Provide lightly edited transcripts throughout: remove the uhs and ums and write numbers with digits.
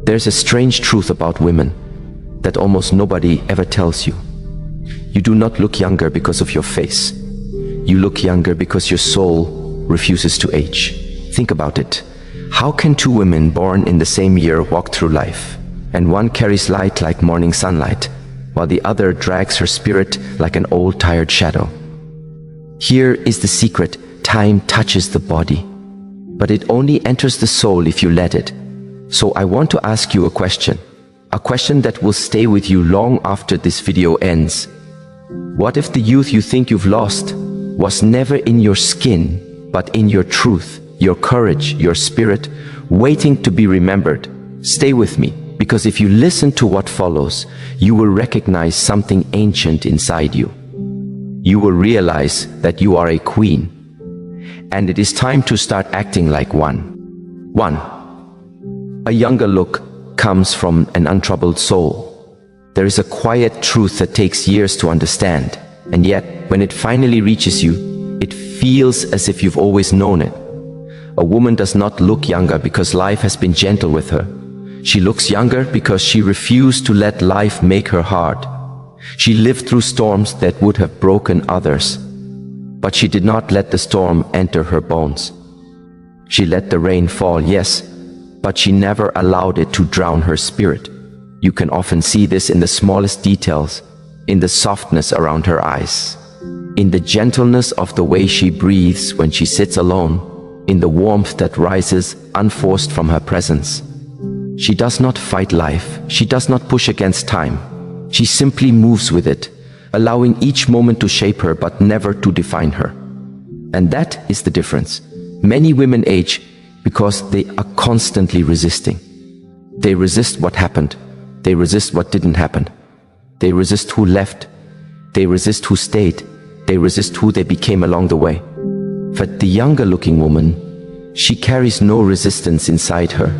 There's a strange truth about women that almost nobody ever tells you. You do not look younger because of your face. You look younger because your soul refuses to age. Think about it. How can two women born in the same year walk through life, and one carries light like morning sunlight, while the other drags her spirit like an old tired shadow? Here is the secret. Time touches the body, but it only enters the soul if you let it. So I want to ask you a question that will stay with you long after this video ends. What if the youth you think you've lost was never in your skin, but in your truth, your courage, your spirit, waiting to be remembered? Stay with me, because if you listen to what follows, you will recognize something ancient inside you. You will realize that you are a queen, and it is time to start acting like one. A younger look comes from an untroubled soul. There is a quiet truth that takes years to understand, and yet, when it finally reaches you, it feels as if you've always known it. A woman does not look younger because life has been gentle with her. She looks younger because she refused to let life make her hard. She lived through storms that would have broken others, but she did not let the storm enter her bones. She let the rain fall, yes, but she never allowed it to drown her spirit. You can often see this in the smallest details, in the softness around her eyes, in the gentleness of the way she breathes when she sits alone, in the warmth that rises unforced from her presence. She does not fight life. She does not push against time. She simply moves with it, allowing each moment to shape her but never to define her. And that is the difference. Many women age because they are constantly resisting. They resist what happened. They resist what didn't happen. They resist who left. They resist who stayed. They resist who they became along the way. But the younger looking woman, she carries no resistance inside her.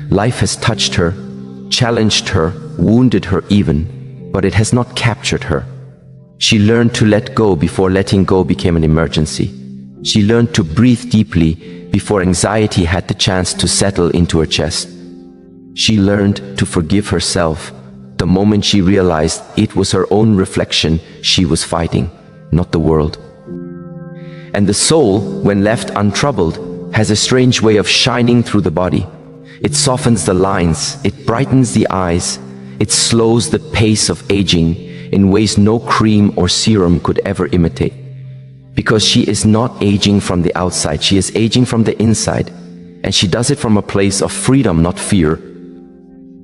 Life has touched her, challenged her, wounded her even, but it has not captured her. She learned to let go before letting go became an emergency. She learned to breathe deeply before anxiety had the chance to settle into her chest. She learned to forgive herself the moment she realized it was her own reflection she was fighting, not the world. And the soul, when left untroubled, has a strange way of shining through the body. It softens the lines, it brightens the eyes, it slows the pace of aging in ways no cream or serum could ever imitate. Because she is not aging from the outside, she is aging from the inside. And she does it from a place of freedom, not fear.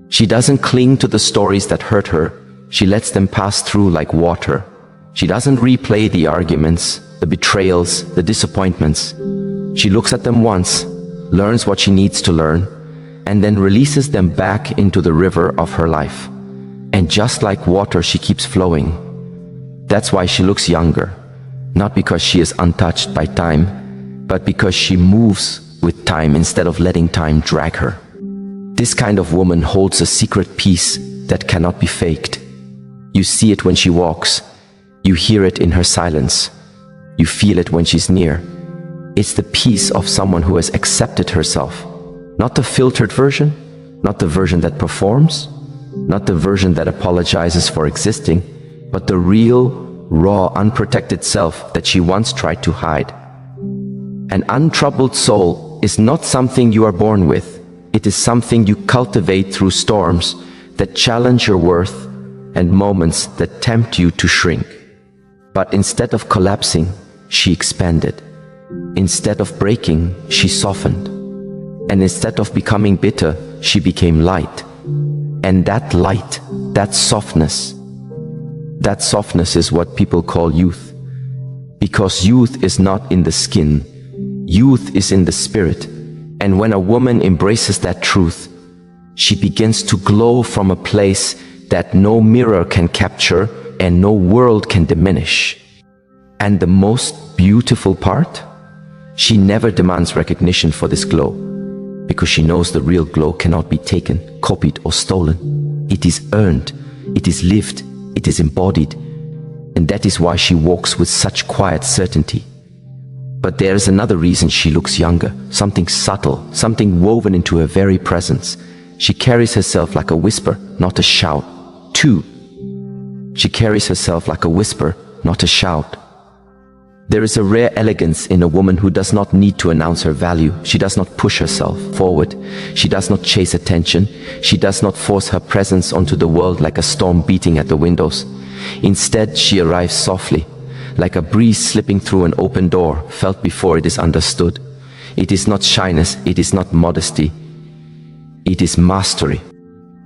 She doesn't cling to the stories that hurt her. She lets them pass through like water. She doesn't replay the arguments, the betrayals, the disappointments. She looks at them once, learns what she needs to learn, and then releases them back into the river of her life. And just like water, she keeps flowing. That's why she looks younger. Not because she is untouched by time, but because she moves with time instead of letting time drag her. This kind of woman holds a secret peace that cannot be faked. You see it when she walks. You hear it in her silence. You feel it when she's near. It's the peace of someone who has accepted herself. Not the filtered version, not the version that performs, not the version that apologizes for existing, but the real, raw, unprotected self that she once tried to hide. An untroubled soul is not something you are born with. It is something you cultivate through storms that challenge your worth and moments that tempt you to shrink. But instead of collapsing, she expanded. Instead of breaking, she softened. And instead of becoming bitter, she became light. And that light, that softness is what people call youth. Because youth is not in the skin. Youth is in the spirit. And when a woman embraces that truth, she begins to glow from a place that no mirror can capture and no world can diminish. And the most beautiful part? She never demands recognition for this glow, because she knows the real glow cannot be taken, copied, or stolen. It is earned, it is lived, it is embodied, and that is why she walks with such quiet certainty. But there is another reason she looks younger, something subtle, something woven into her very presence, She carries herself like a whisper, not a shout. 2. She carries herself like a whisper, not a shout. There is a rare elegance in a woman who does not need to announce her value. She does not push herself forward. She does not chase attention. She does not force her presence onto the world like a storm beating at the windows. Instead, she arrives softly, like a breeze slipping through an open door, felt before it is understood. It is not shyness, it is not modesty. It is mastery.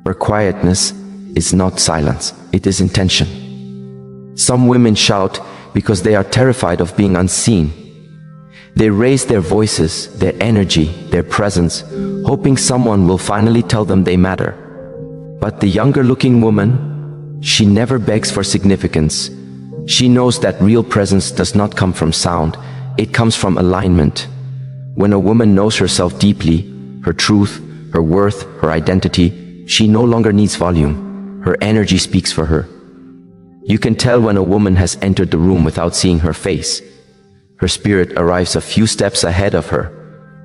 Her quietness is not silence, it is intention. Some women shout because they are terrified of being unseen. They raise their voices, their energy, their presence, hoping someone will finally tell them they matter. But the younger-looking woman, she never begs for significance. She knows that real presence does not come from sound, it comes from alignment. When a woman knows herself deeply, her truth, her worth, her identity, she no longer needs volume. Her energy speaks for her. You can tell when a woman has entered the room without seeing her face. Her spirit arrives a few steps ahead of her.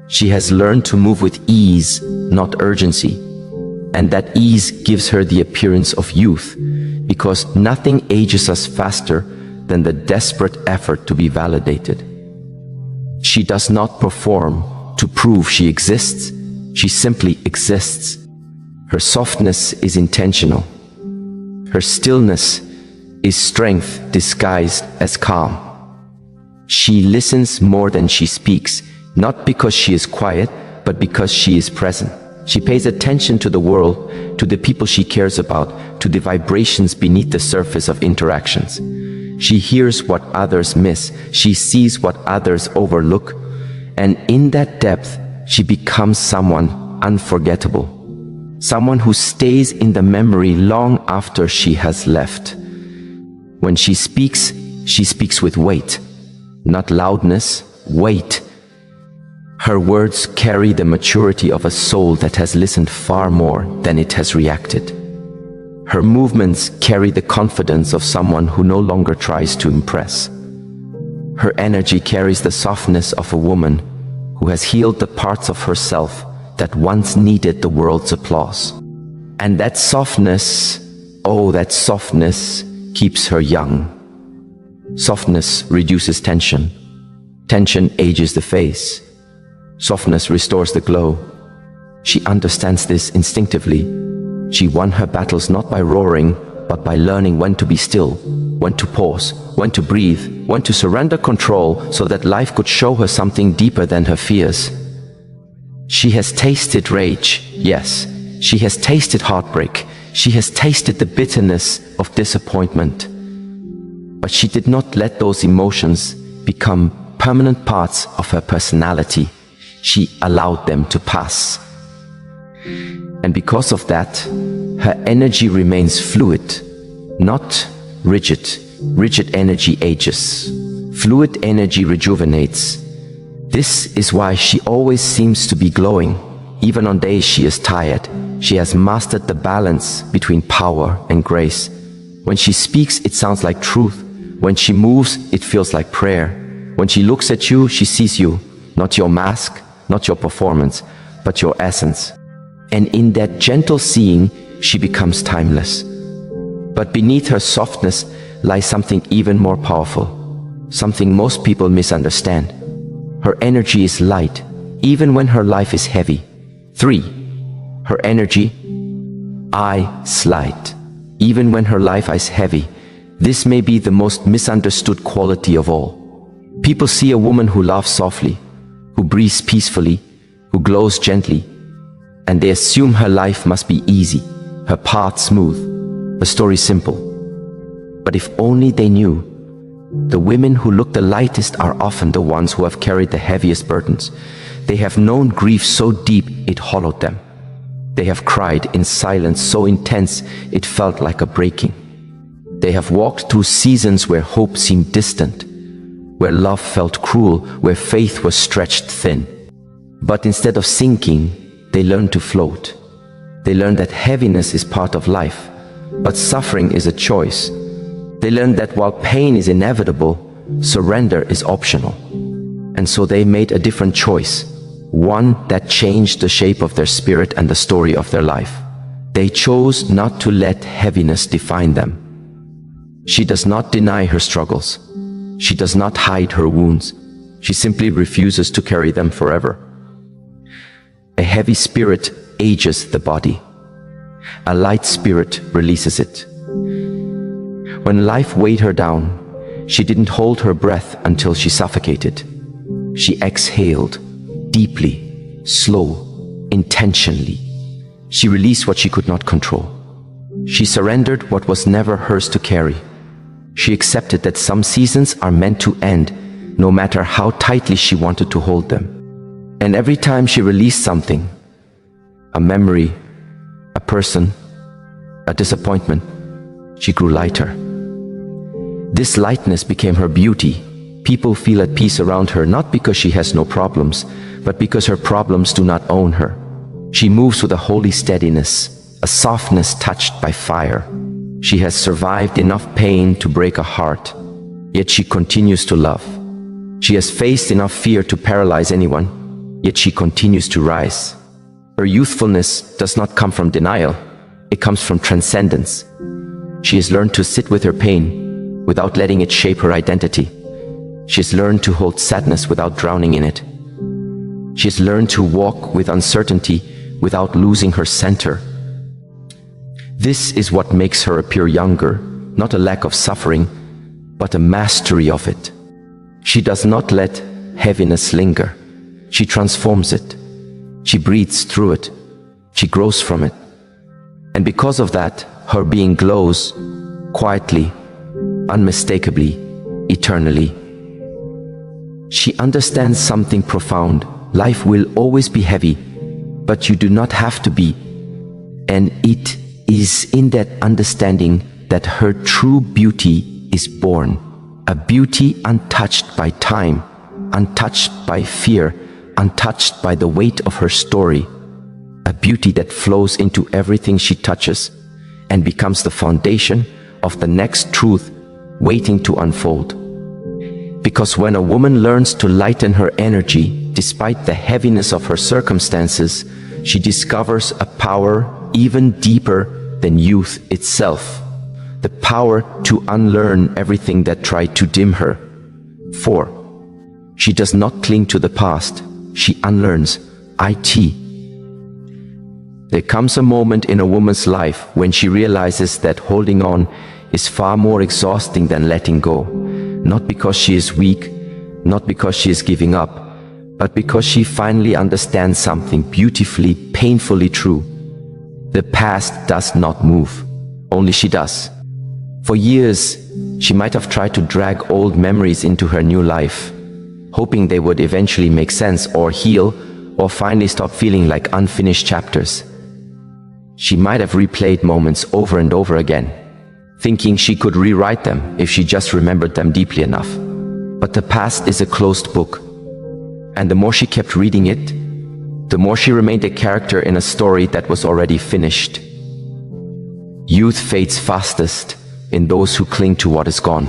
She has learned to move with ease, not urgency. And that ease gives her the appearance of youth, because nothing ages us faster than the desperate effort to be validated. She does not perform to prove she exists. She simply exists. Her softness is intentional. Her stillness is strength disguised as calm. She listens more than she speaks, not because she is quiet, but because she is present. She pays attention to the world, to the people she cares about, to the vibrations beneath the surface of interactions. She hears what others miss, she sees what others overlook, and in that depth, she becomes someone unforgettable. Someone who stays in the memory long after she has left. When she speaks with weight, not loudness, weight. Her words carry the maturity of a soul that has listened far more than it has reacted. Her movements carry the confidence of someone who no longer tries to impress. Her energy carries the softness of a woman who has healed the parts of herself that once needed the world's applause. And that softness, oh, that softness keeps her young. Softness reduces tension. Tension ages the face. Softness restores the glow. She understands this instinctively. She won her battles not by roaring, but by learning when to be still, when to pause, when to breathe, when to surrender control so that life could show her something deeper than her fears. She has tasted rage, yes. She has tasted heartbreak. She has tasted the bitterness of disappointment. But she did not let those emotions become permanent parts of her personality. She allowed them to pass. And because of that, her energy remains fluid, not rigid. Rigid energy ages. Fluid energy rejuvenates. This is why she always seems to be glowing. Even on days she is tired, she has mastered the balance between power and grace. When she speaks, it sounds like truth. When she moves, it feels like prayer. When she looks at you, she sees you, not your mask, not your performance, but your essence. And in that gentle seeing, she becomes timeless. But beneath her softness lies something even more powerful, something most people misunderstand. Her energy is light, even when her life is heavy. 3. Her energy, light, even when her life is heavy. This may be the most misunderstood quality of all. People see a woman who laughs softly, who breathes peacefully, who glows gently, and they assume her life must be easy, her path smooth, her story simple. But if only they knew, the women who look the lightest are often the ones who have carried the heaviest burdens. They have known grief so deep it hollowed them. They have cried in silence so intense it felt like a breaking. They have walked through seasons where hope seemed distant, where love felt cruel, where faith was stretched thin. But instead of sinking, they learned to float. They learned that heaviness is part of life, but suffering is a choice. They learned that while pain is inevitable, surrender is optional. And so they made a different choice, one that changed the shape of their spirit and the story of their life. They chose not to let heaviness define them. She does not deny her struggles. She does not hide her wounds. She simply refuses to carry them forever. A heavy spirit ages the body. A light spirit releases it. When life weighed her down, she didn't hold her breath until she suffocated. She exhaled deeply, slow, intentionally. She released what she could not control. She surrendered what was never hers to carry. She accepted that some seasons are meant to end, no matter how tightly she wanted to hold them. And every time she released something, a memory, a person, a disappointment, she grew lighter. This lightness became her beauty. People feel at peace around her not because she has no problems, but because her problems do not own her. She moves with a holy steadiness, a softness touched by fire. She has survived enough pain to break a heart, yet she continues to love. She has faced enough fear to paralyze anyone, yet she continues to rise. Her youthfulness does not come from denial, it comes from transcendence. She has learned to sit with her pain without letting it shape her identity. She has learned to hold sadness without drowning in it. She has learned to walk with uncertainty without losing her center. This is what makes her appear younger, not a lack of suffering, but a mastery of it. She does not let heaviness linger. She transforms it. She breathes through it. She grows from it. And because of that, her being glows quietly, unmistakably, eternally. She understands something profound. Life will always be heavy, but you do not have to be. And it is in that understanding that her true beauty is born. A beauty untouched by time, untouched by fear, untouched by the weight of her story. A beauty that flows into everything she touches and becomes the foundation of the next truth waiting to unfold. Because when a woman learns to lighten her energy despite the heaviness of her circumstances, she discovers a power even deeper than youth itself. The power to unlearn everything that tried to dim her. 4. She does not cling to the past. She unlearns it. There comes a moment in a woman's life when she realizes that holding on is far more exhausting than letting go. Not because she is weak, not because she is giving up, but because she finally understands something beautifully, painfully true. The past does not move, only she does. For years, she might have tried to drag old memories into her new life, hoping they would eventually make sense or heal, or finally stop feeling like unfinished chapters. She might have replayed moments over and over again, thinking she could rewrite them if she just remembered them deeply enough. But the past is a closed book, and the more she kept reading it, the more she remained a character in a story that was already finished. Youth fades fastest in those who cling to what is gone.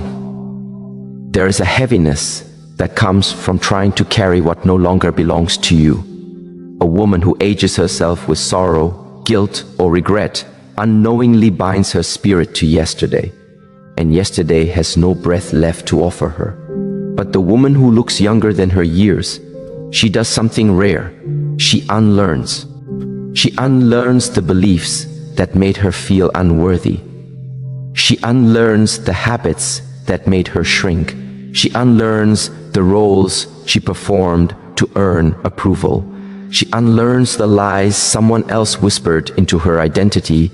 There is a heaviness that comes from trying to carry what no longer belongs to you. A woman who ages herself with sorrow, guilt, or regret unknowingly binds her spirit to yesterday, and yesterday has no breath left to offer her. But the woman who looks younger than her years, she does something rare. She unlearns. She unlearns the beliefs that made her feel unworthy. She unlearns the habits that made her shrink. She unlearns the roles she performed to earn approval. She unlearns the lies someone else whispered into her identity.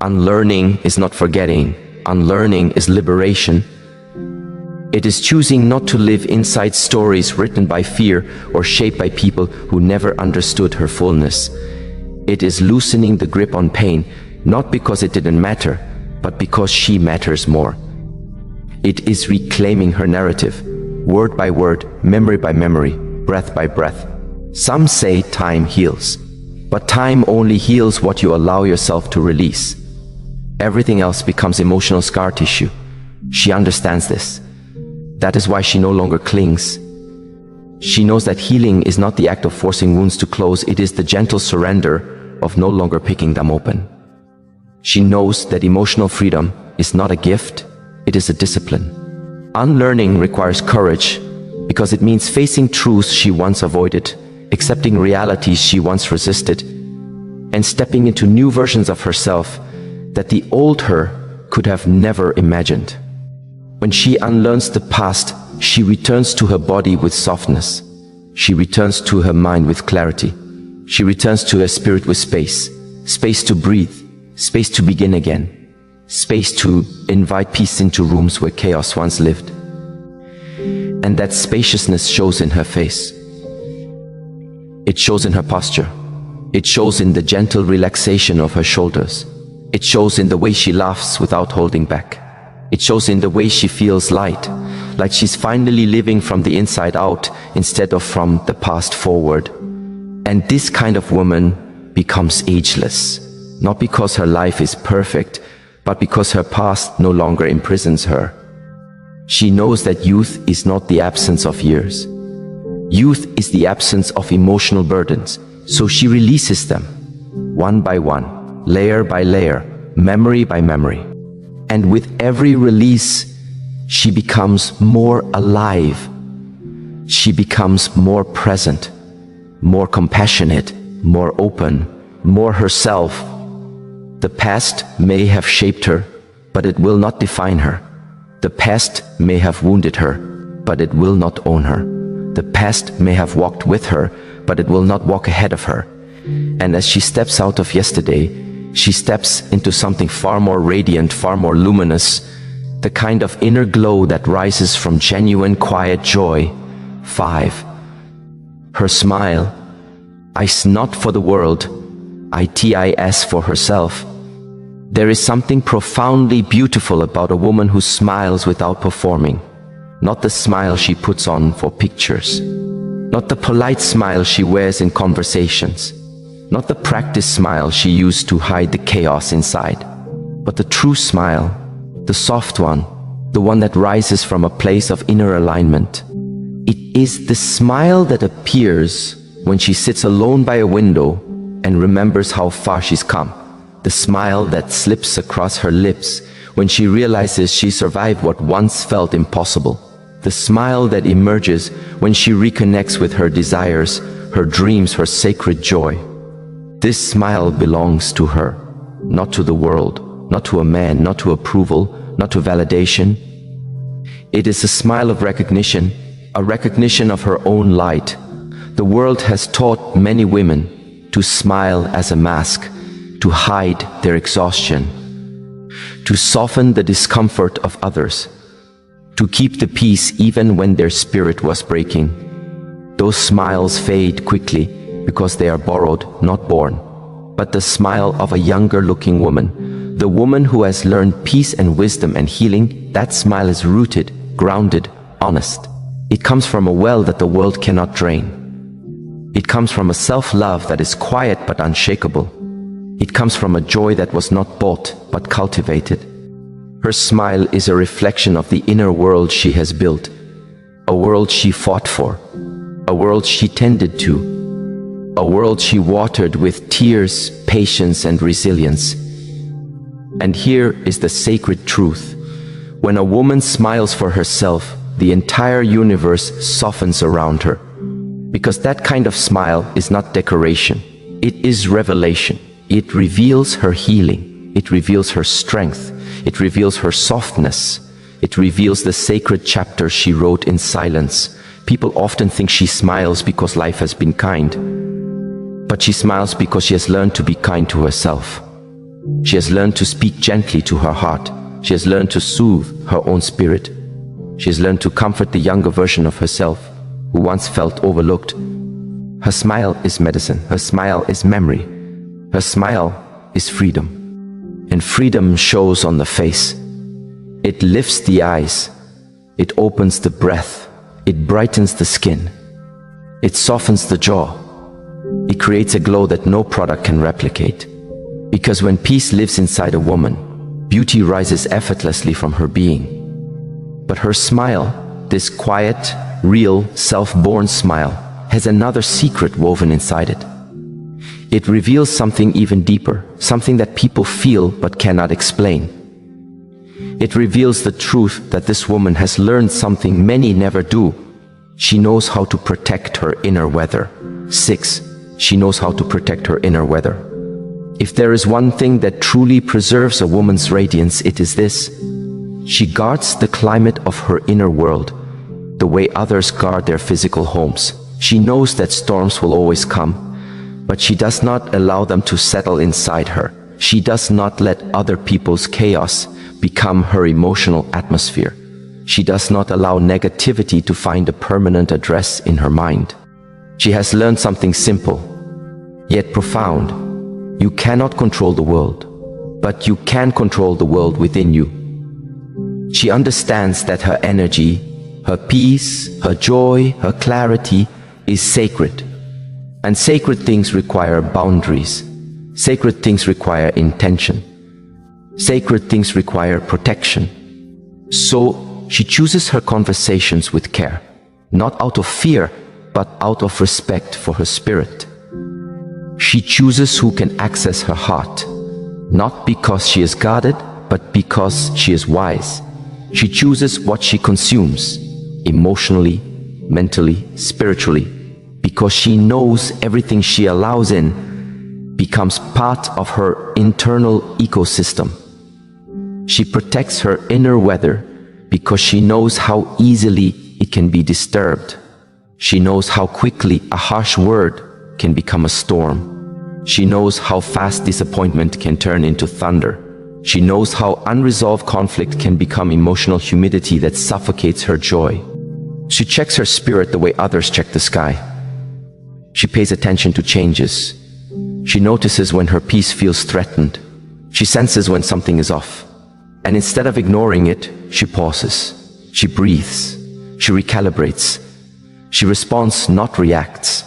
Unlearning is not forgetting. Unlearning is liberation. It is choosing not to live inside stories written by fear or shaped by people who never understood her fullness. It is loosening the grip on pain, not because it didn't matter, but because she matters more. It is reclaiming her narrative, word by word, memory by memory, breath by breath. Some say time heals, but time only heals what you allow yourself to release. Everything else becomes emotional scar tissue. She understands this. That is why she no longer clings. She knows that healing is not the act of forcing wounds to close, it is the gentle surrender of no longer picking them open. She knows that emotional freedom is not a gift, it is a discipline. Unlearning requires courage because it means facing truths she once avoided, accepting realities she once resisted, and stepping into new versions of herself that the old her could have never imagined. When she unlearns the past, she returns to her body with softness. She returns to her mind with clarity. She returns to her spirit with space. Space to breathe. Space to begin again. Space to invite peace into rooms where chaos once lived. And that spaciousness shows in her face. It shows in her posture. It shows in the gentle relaxation of her shoulders. It shows in the way she laughs without holding back. It shows in the way she feels light, like she's finally living from the inside out instead of from the past forward. And this kind of woman becomes ageless, not because her life is perfect, but because her past no longer imprisons her. She knows that youth is not the absence of years. Youth is the absence of emotional burdens, so she releases them, one by one, layer by layer, memory by memory. And with every release, she becomes more alive. She becomes more present, more compassionate, more open, more herself. The past may have shaped her, but it will not define her. The past may have wounded her, but it will not own her. The past may have walked with her, but it will not walk ahead of her. And as she steps out of yesterday, she steps into something far more radiant, far more luminous, the kind of inner glow that rises from genuine, quiet joy. 5. Her smile. I's not for the world, ITIS for herself. There is something profoundly beautiful about a woman who smiles without performing. Not the smile she puts on for pictures. Not the polite smile she wears in conversations. Not the practice smile she used to hide the chaos inside. But the true smile, the soft one, the one that rises from a place of inner alignment. It is the smile that appears when she sits alone by a window and remembers how far she's come. The smile that slips across her lips when she realizes she survived what once felt impossible. The smile that emerges when she reconnects with her desires, her dreams, her sacred joy. This smile belongs to her, not to the world, not to a man, not to approval, not to validation. It is a smile of recognition, a recognition of her own light. The world has taught many women to smile as a mask, to hide their exhaustion, to soften the discomfort of others, to keep the peace even when their spirit was breaking. Those smiles fade quickly because they are borrowed, not born. But the smile of a younger-looking woman, the woman who has learned peace and wisdom and healing, that smile is rooted, grounded, honest. It comes from a well that the world cannot drain. It comes from a self-love that is quiet but unshakable. It comes from a joy that was not bought but cultivated. Her smile is a reflection of the inner world she has built, a world she fought for, a world she tended to, a world she watered with tears, patience, and resilience. And here is the sacred truth. When a woman smiles for herself, the entire universe softens around her. Because that kind of smile is not decoration. It is revelation. It reveals her healing. It reveals her strength. It reveals her softness. It reveals the sacred chapter she wrote in silence. People often think she smiles because life has been kind. But she smiles because she has learned to be kind to herself. She has learned to speak gently to her heart. She has learned to soothe her own spirit. She has learned to comfort the younger version of herself who once felt overlooked. Her smile is medicine. Her smile is memory. Her smile is freedom. And freedom shows on the face. It lifts the eyes. It opens the breath. It brightens the skin. It softens the jaw. It creates a glow that no product can replicate. Because when peace lives inside a woman, beauty rises effortlessly from her being. But her smile, this quiet, real, self-born smile has another secret woven inside it. It reveals something even deeper, something that people feel but cannot explain. It reveals the truth that this woman has learned something many never do. She knows how to protect her inner weather. 6. She knows how to protect her inner weather. If there is one thing that truly preserves a woman's radiance, it is this. She guards the climate of her inner world, the way others guard their physical homes. She knows that storms will always come, but she does not allow them to settle inside her. She does not let other people's chaos become her emotional atmosphere. She does not allow negativity to find a permanent address in her mind. She has learned something simple, yet profound. You cannot control the world, but you can control the world within you. She understands that her energy, her peace, her joy, her clarity is sacred. And sacred things require boundaries. Sacred things require intention. Sacred things require protection. So she chooses her conversations with care, not out of fear, but out of respect for her spirit. She chooses who can access her heart, not because she is guarded, but because she is wise. She chooses what she consumes, emotionally, mentally, spiritually, because she knows everything she allows in becomes part of her internal ecosystem. She protects her inner weather because she knows how easily it can be disturbed. She knows how quickly a harsh word can become a storm. She knows how fast disappointment can turn into thunder. She knows how unresolved conflict can become emotional humidity that suffocates her joy. She checks her spirit the way others check the sky. She pays attention to changes. She notices when her peace feels threatened. She senses when something is off. And instead of ignoring it, she pauses. She breathes. She recalibrates. She responds, not reacts.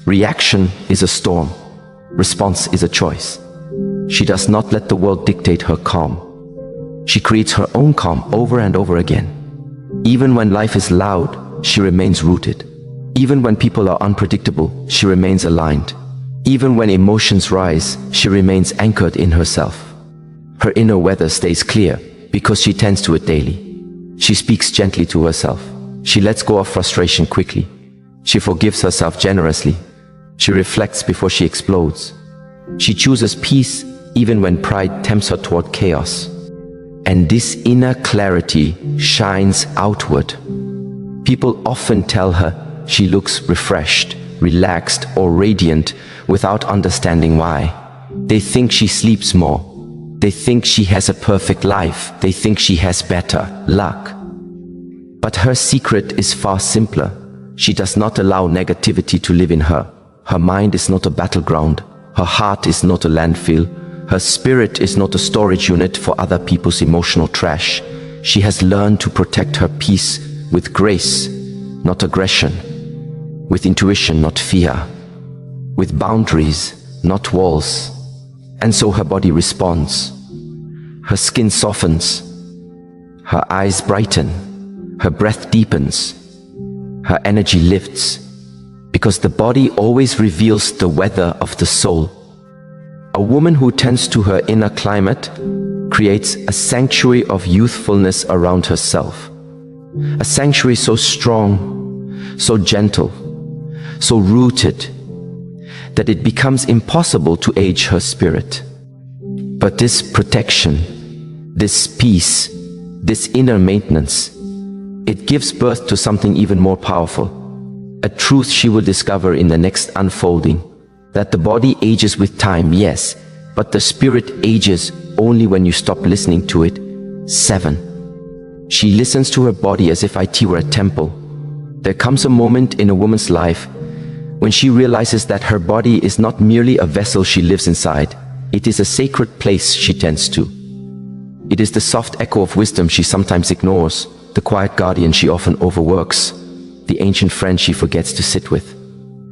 Reaction is a storm. Response is a choice. She does not let the world dictate her calm. She creates her own calm over and over again. Even when life is loud, she remains rooted. Even when people are unpredictable, she remains aligned. Even when emotions rise, she remains anchored in herself. Her inner weather stays clear because she tends to it daily. She speaks gently to herself. She lets go of frustration quickly. She forgives herself generously. She reflects before she explodes. She chooses peace even when pride tempts her toward chaos. And this inner clarity shines outward. People often tell her she looks refreshed, relaxed, or radiant without understanding why. They think she sleeps more. They think she has a perfect life. They think she has better luck. But her secret is far simpler. She does not allow negativity to live in her. Her mind is not a battleground. Her heart is not a landfill. Her spirit is not a storage unit for other people's emotional trash. She has learned to protect her peace with grace, not aggression. With intuition, not fear. With boundaries, not walls. And so her body responds. Her skin softens. Her eyes brighten. Her breath deepens. Her energy lifts. Because the body always reveals the weather of the soul. A woman who tends to her inner climate creates a sanctuary of youthfulness around herself. A sanctuary so strong, so gentle, so rooted, that it becomes impossible to age her spirit. But this protection, this peace, this inner maintenance, it gives birth to something even more powerful. A truth she will discover in the next unfolding, that the body ages with time, yes, but the spirit ages only when you stop listening to it. 7. She listens to her body as if it were a temple. There comes a moment in a woman's life when she realizes that her body is not merely a vessel she lives inside. It is a sacred place she tends to. It is the soft echo of wisdom she sometimes ignores, the quiet guardian she often overworks, the ancient friend she forgets to sit with.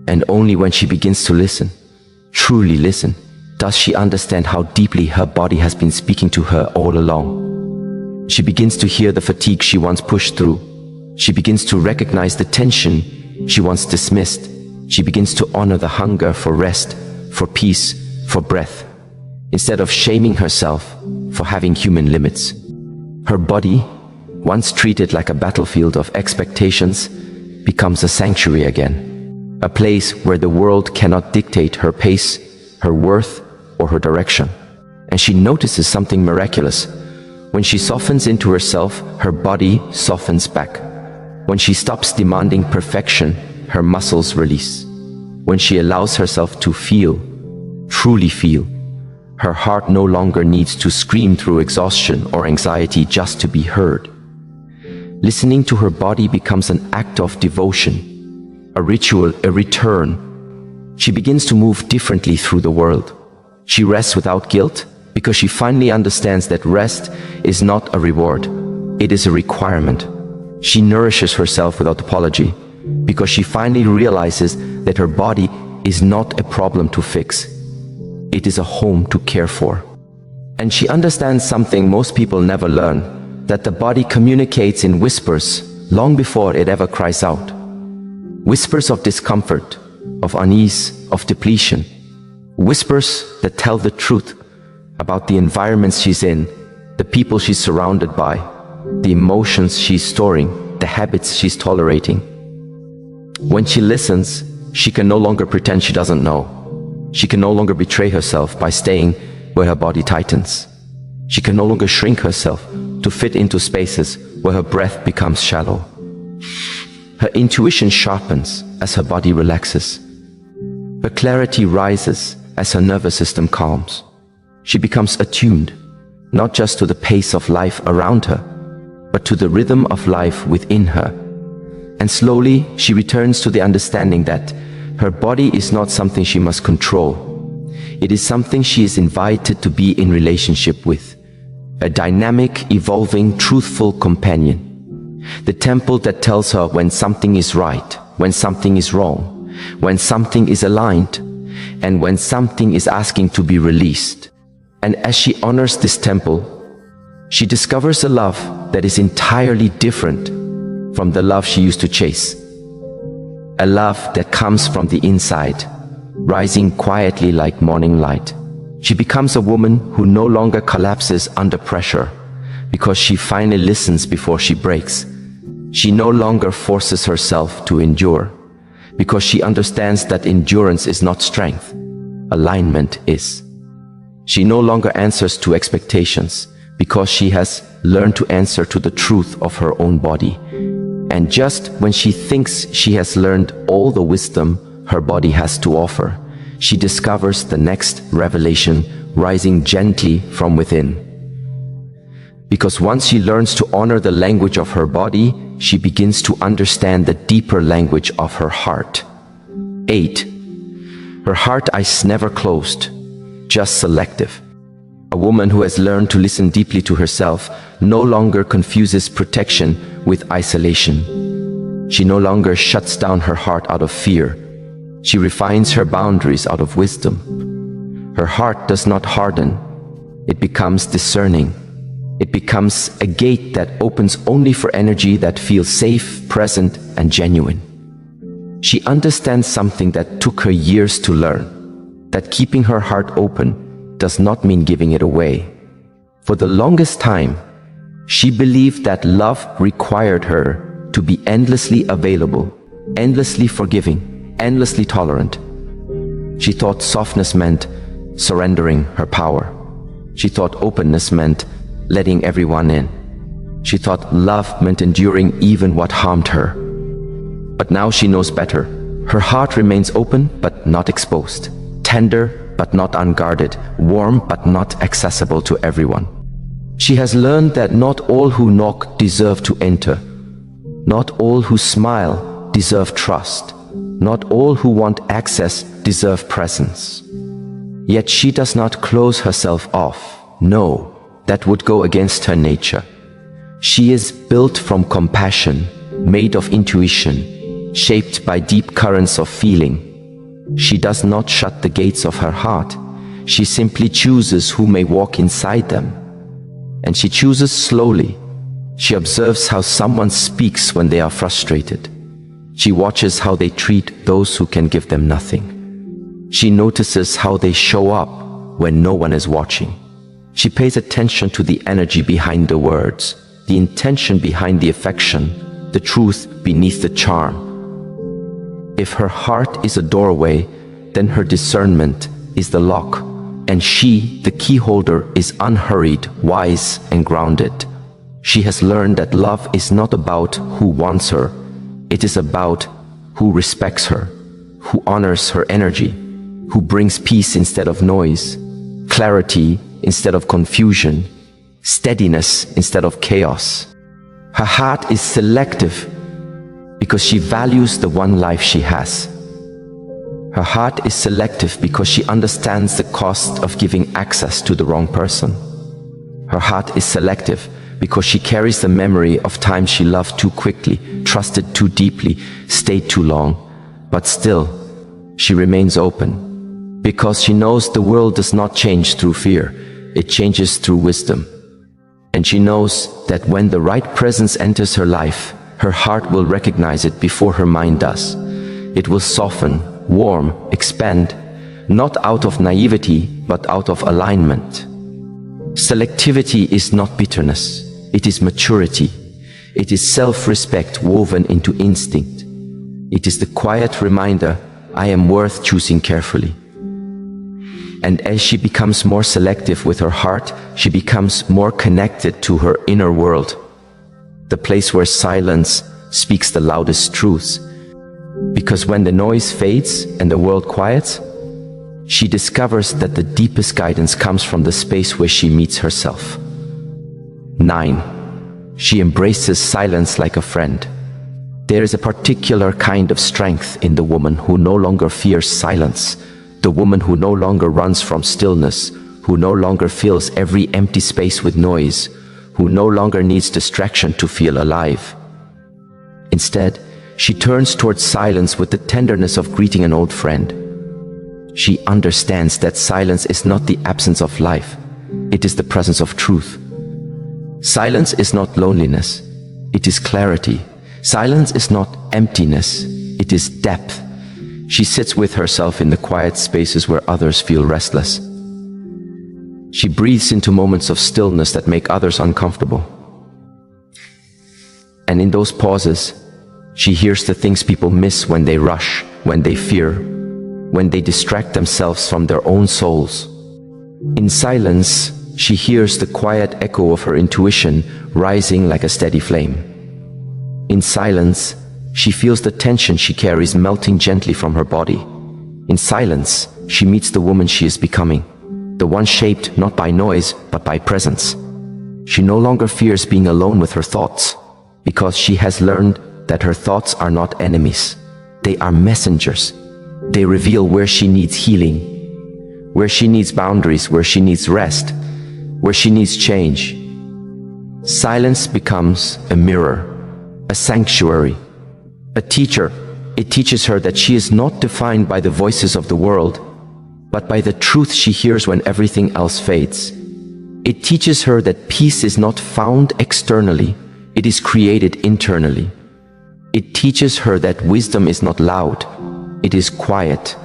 And only when she begins to listen, truly listen, does she understand how deeply her body has been speaking to her all along. She begins to hear the fatigue she once pushed through, She begins to recognize the tension she once dismissed. She begins to honor the hunger for rest, for peace, for breath, instead of shaming herself for having human limits. Her body, once treated like a battlefield of expectations, becomes a sanctuary again, a place where the world cannot dictate her pace, her worth, or her direction. And she notices something miraculous. When she softens into herself, her body softens back. When she stops demanding perfection, her muscles release. When she allows herself to feel, truly feel, her heart no longer needs to scream through exhaustion or anxiety just to be heard. Listening to her body becomes an act of devotion, a ritual, a return. She begins to move differently through the world. She rests without guilt because she finally understands that rest is not a reward, it is a requirement. She nourishes herself without apology because she finally realizes that her body is not a problem to fix. It is a home to care for. And she understands something most people never learn, that the body communicates in whispers long before it ever cries out. Whispers of discomfort, of unease, of depletion. Whispers that tell the truth about the environments she's in, the people she's surrounded by, the emotions she's storing, the habits she's tolerating. When she listens, she can no longer pretend she doesn't know. She can no longer betray herself by staying where her body tightens. She can no longer shrink herself to fit into spaces where her breath becomes shallow. Her intuition sharpens as her body relaxes. Her clarity rises as her nervous system calms. She becomes attuned, not just to the pace of life around her, but to the rhythm of life within her. And slowly, she returns to the understanding that her body is not something she must control. It is something she is invited to be in relationship with. A dynamic, evolving, truthful companion. The temple that tells her when something is right, when something is wrong, when something is aligned, and when something is asking to be released. And as she honors this temple, she discovers a love that is entirely different from the love she used to chase. A love that comes from the inside, rising quietly like morning light. She becomes a woman who no longer collapses under pressure because she finally listens before she breaks. She no longer forces herself to endure because she understands that endurance is not strength, alignment is. She no longer answers to expectations because she has learned to answer to the truth of her own body. And just when she thinks she has learned all the wisdom her body has to offer, she discovers the next revelation rising gently from within. Because once she learns to honor the language of her body, she begins to understand the deeper language of her heart. 8. Her heart is never closed, just selective. A woman who has learned to listen deeply to herself no longer confuses protection with isolation. She no longer shuts down her heart out of fear. She refines her boundaries out of wisdom. Her heart does not harden. It becomes discerning. It becomes a gate that opens only for energy that feels safe, present, and genuine. She understands something that took her years to learn, that keeping her heart open does not mean giving it away. For the longest time, she believed that love required her to be endlessly available, endlessly forgiving, endlessly tolerant. She thought softness meant surrendering her power. She thought openness meant letting everyone in. She thought love meant enduring even what harmed her. But now she knows better. Her heart remains open but not exposed, tender but not unguarded, warm but not accessible to everyone. She has learned that not all who knock deserve to enter. Not all who smile deserve trust. Not all who want access deserve presence. Yet she does not close herself off. No, that would go against her nature. She is built from compassion, made of intuition, shaped by deep currents of feeling. She does not shut the gates of her heart. She simply chooses who may walk inside them. And she chooses slowly, She observes how someone speaks when they are frustrated. She watches how they treat those who can give them nothing. She notices how they show up when no one is watching. She pays attention to the energy behind the words, the intention behind the affection, the truth beneath the charm. If her heart is a doorway, then her discernment is the lock, and she, the key holder, is unhurried, wise, and grounded. She has learned that love is not about who wants her. It is about who respects her, who honors her energy, who brings peace instead of noise, clarity instead of confusion, steadiness instead of chaos. Her heart is selective because she values the one life she has. Her heart is selective because she understands the cost of giving access to the wrong person. Her heart is selective because she carries the memory of times she loved too quickly, trusted too deeply, stayed too long, but still, she remains open. Because she knows the world does not change through fear, it changes through wisdom. And she knows that when the right presence enters her life, her heart will recognize it before her mind does. It will soften, warm, expand, not out of naivety, but out of alignment. Selectivity is not bitterness, it is maturity. It is self-respect woven into instinct. It is the quiet reminder, I am worth choosing carefully. And as she becomes more selective with her heart, she becomes more connected to her inner world, the place where silence speaks the loudest truths. Because when the noise fades and the world quiets, she discovers that the deepest guidance comes from the space where she meets herself. 9. She embraces silence like a friend. There is a particular kind of strength in the woman who no longer fears silence, the woman who no longer runs from stillness, who no longer fills every empty space with noise, who no longer needs distraction to feel alive. Instead, she turns towards silence with the tenderness of greeting an old friend. She understands that silence is not the absence of life, it is the presence of truth. Silence is not loneliness, it is clarity. Silence is not emptiness, it is depth. She sits with herself in the quiet spaces where others feel restless. She breathes into moments of stillness that make others uncomfortable. And in those pauses, she hears the things people miss when they rush, when they fear, when they distract themselves from their own souls. In silence, she hears the quiet echo of her intuition rising like a steady flame. In silence, she feels the tension she carries melting gently from her body. In silence, she meets the woman she is becoming, the one shaped not by noise, but by presence. She no longer fears being alone with her thoughts, because she has learned that her thoughts are not enemies. They are messengers. They reveal where she needs healing, where she needs boundaries, where she needs rest, where she needs change. Silence becomes a mirror, a sanctuary, a teacher. It teaches her that she is not defined by the voices of the world, but by the truth she hears when everything else fades. It teaches her that peace is not found externally, it is created internally. It teaches her that wisdom is not loud, it is quiet.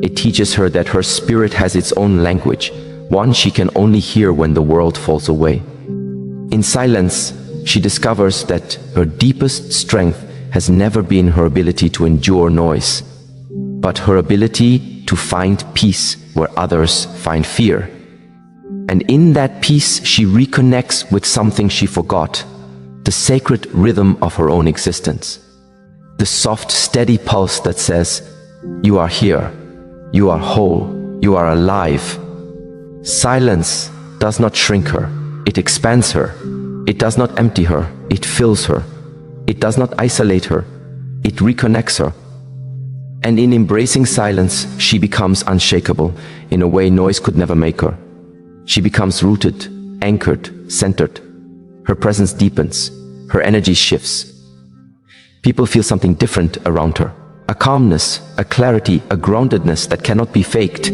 It teaches her that her spirit has its own language, one she can only hear when the world falls away. In silence, she discovers that her deepest strength has never been her ability to endure noise, but her ability to find peace where others find fear. And in that peace, she reconnects with something she forgot, the sacred rhythm of her own existence. The soft, steady pulse that says, you are here, you are whole, you are alive. Silence does not shrink her, it expands her. It does not empty her, it fills her. It does not isolate her, it reconnects her. And in embracing silence, she becomes unshakable in a way noise could never make her. She becomes rooted, anchored, centered. Her presence deepens, her energy shifts. People feel something different around her. A calmness, a clarity, a groundedness that cannot be faked.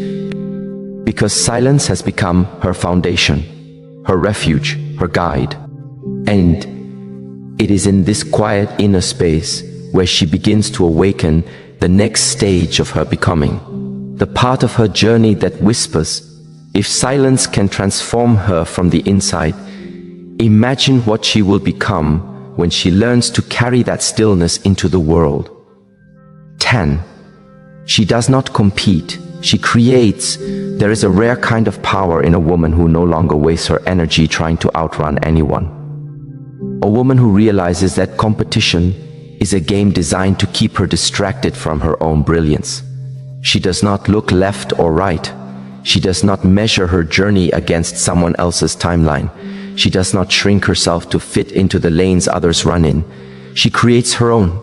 Because silence has become her foundation, her refuge, her guide. And It is in this quiet inner space where she begins to awaken the next stage of her becoming, the part of her journey that whispers, if silence can transform her from the inside, imagine what she will become when she learns to carry that stillness into the world. 10. She does not compete, she creates. There is a rare kind of power in a woman who no longer wastes her energy trying to outrun anyone. A woman who realizes that competition is a game designed to keep her distracted from her own brilliance. She does not look left or right. She does not measure her journey against someone else's timeline. She does not shrink herself to fit into the lanes others run in. She creates her own,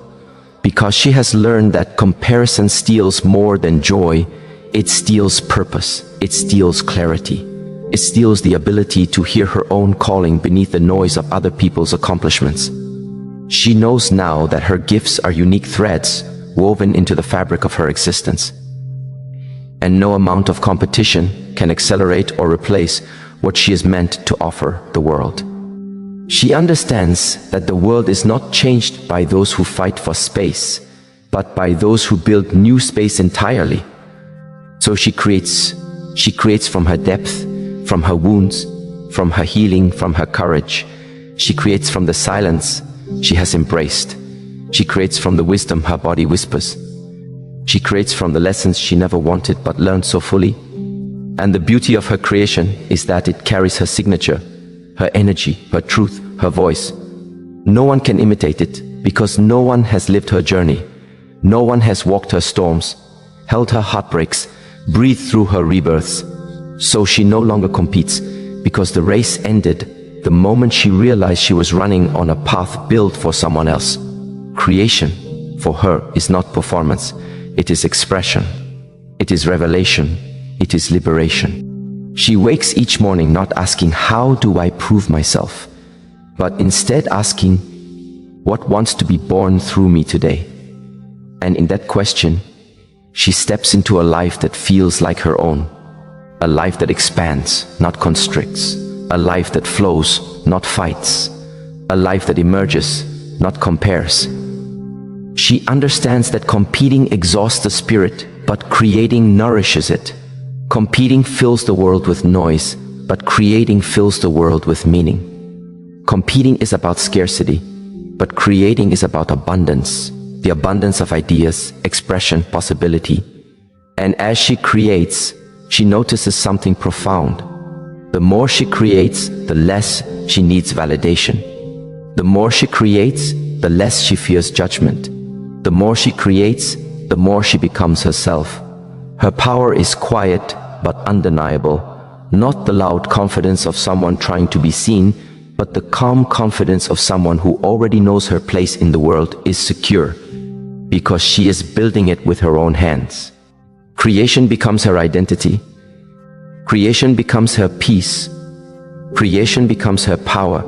because she has learned that comparison steals more than joy. It steals purpose. It steals clarity. It steals the ability to hear her own calling beneath the noise of other people's accomplishments. She knows now that her gifts are unique threads woven into the fabric of her existence. And no amount of competition can accelerate or replace what she is meant to offer the world. She understands that the world is not changed by those who fight for space, but by those who build new space entirely. So she creates from her depth, from her wounds, from her healing, from her courage. She creates from the silence she has embraced. She creates from the wisdom her body whispers. She creates from the lessons she never wanted but learned so fully. And the beauty of her creation is that it carries her signature, her energy, her truth, her voice. No one can imitate it because no one has lived her journey. No one has walked her storms, held her heartbreaks, breathed through her rebirths. So she no longer competes because the race ended the moment she realized she was running on a path built for someone else. Creation, for her, is not performance. It is expression. It is revelation. It is liberation. She wakes each morning not asking, how do I prove myself? But instead asking, what wants to be born through me today? And in that question, she steps into a life that feels like her own. A life that expands, not constricts. A life that flows, not fights. A life that emerges, not compares. She understands that competing exhausts the spirit, but creating nourishes it. Competing fills the world with noise, but creating fills the world with meaning. Competing is about scarcity, but creating is about abundance. The abundance of ideas, expression, possibility. And as she creates, she notices something profound. The more she creates, the less she needs validation. The more she creates, the less she fears judgment. The more she creates, the more she becomes herself. Her power is quiet but undeniable, not the loud confidence of someone trying to be seen, but the calm confidence of someone who already knows her place in the world is secure, because she is building it with her own hands. Creation becomes her identity. Creation becomes her peace. Creation becomes her power.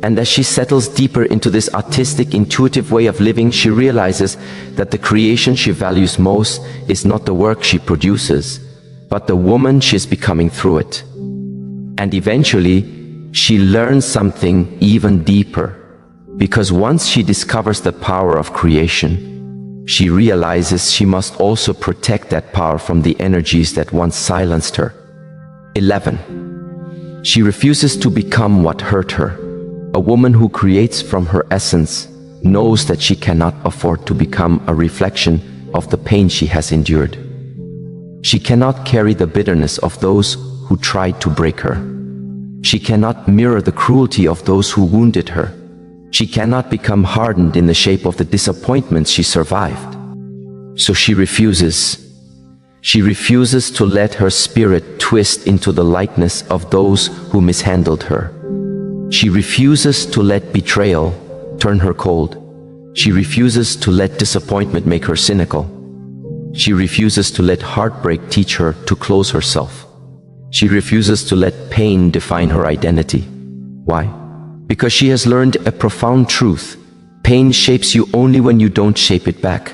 And as she settles deeper into this artistic, intuitive way of living, she realizes that the creation she values most is not the work she produces, but the woman she is becoming through it. And eventually, she learns something even deeper, because once she discovers the power of creation, she realizes she must also protect that power from the energies that once silenced her. 11. She refuses to become what hurt her. A woman who creates from her essence knows that she cannot afford to become a reflection of the pain she has endured. She cannot carry the bitterness of those who tried to break her. She cannot mirror the cruelty of those who wounded her. She cannot become hardened in the shape of the disappointments she survived. So she refuses. She refuses to let her spirit twist into the likeness of those who mishandled her. She refuses to let betrayal turn her cold. She refuses to let disappointment make her cynical. She refuses to let heartbreak teach her to close herself. She refuses to let pain define her identity. Why? Because she has learned a profound truth. Pain shapes you only when you don't shape it back.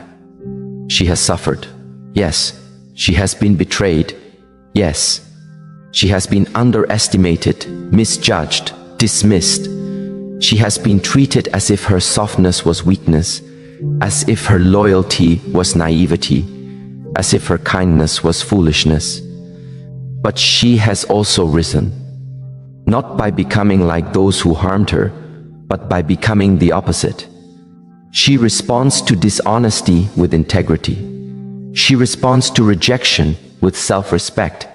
She has suffered. Yes. She has been betrayed. Yes. She has been underestimated, misjudged, dismissed. She has been treated as if her softness was weakness, as if her loyalty was naivety, as if her kindness was foolishness. But she has also risen, not by becoming like those who harmed her, but by becoming the opposite. She responds to dishonesty with integrity. She responds to rejection with self-respect.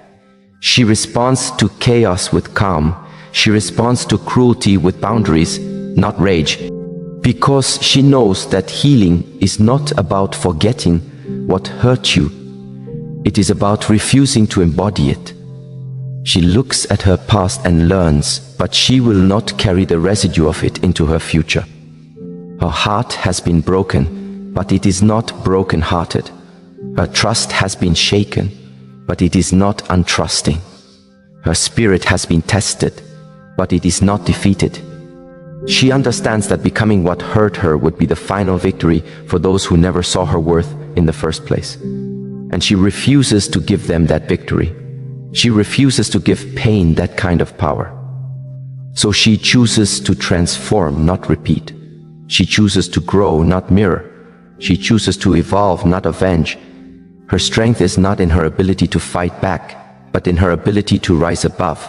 She responds to chaos with calm. She responds to cruelty with boundaries, not rage. Because she knows that healing is not about forgetting what hurt you. It is about refusing to embody it. She looks at her past and learns, but she will not carry the residue of it into her future. Her heart has been broken, but it is not broken-hearted. Her trust has been shaken, but it is not untrusting. Her spirit has been tested, but it is not defeated. She understands that becoming what hurt her would be the final victory for those who never saw her worth in the first place. And she refuses to give them that victory. She refuses to give pain that kind of power. So she chooses to transform, not repeat. She chooses to grow, not mirror. She chooses to evolve, not avenge. Her strength is not in her ability to fight back, but in her ability to rise above.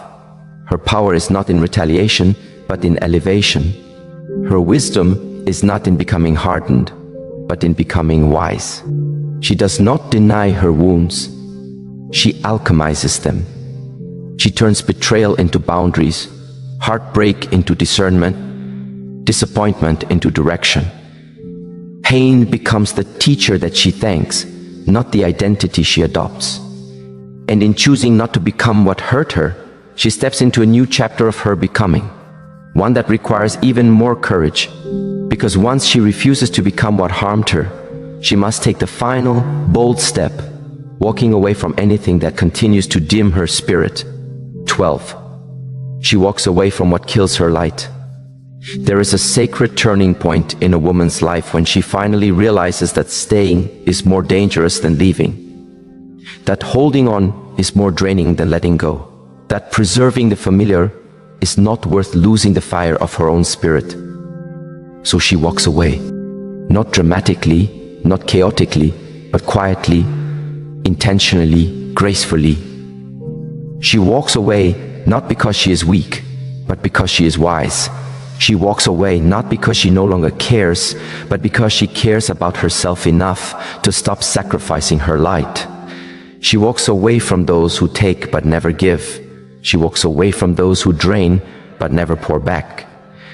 Her power is not in retaliation, but in elevation. Her wisdom is not in becoming hardened, but in becoming wise. She does not deny her wounds. She alchemizes them. She turns betrayal into boundaries, heartbreak into discernment, disappointment into direction. Pain becomes the teacher that she thanks, not the identity she adopts. And in choosing not to become what hurt her, she steps into a new chapter of her becoming, one that requires even more courage, because once she refuses to become what harmed her, she must take the final, bold step, walking away from anything that continues to dim her spirit. 12. She walks away from what kills her light. There is a sacred turning point in a woman's life when she finally realizes that staying is more dangerous than leaving, that holding on is more draining than letting go, that preserving the familiar is not worth losing the fire of her own spirit. So she walks away, not dramatically, not chaotically, but quietly, intentionally, gracefully. She walks away not because she is weak, but because she is wise. She walks away not because she no longer cares, but because she cares about herself enough to stop sacrificing her light. She walks away from those who take but never give. She walks away from those who drain but never pour back.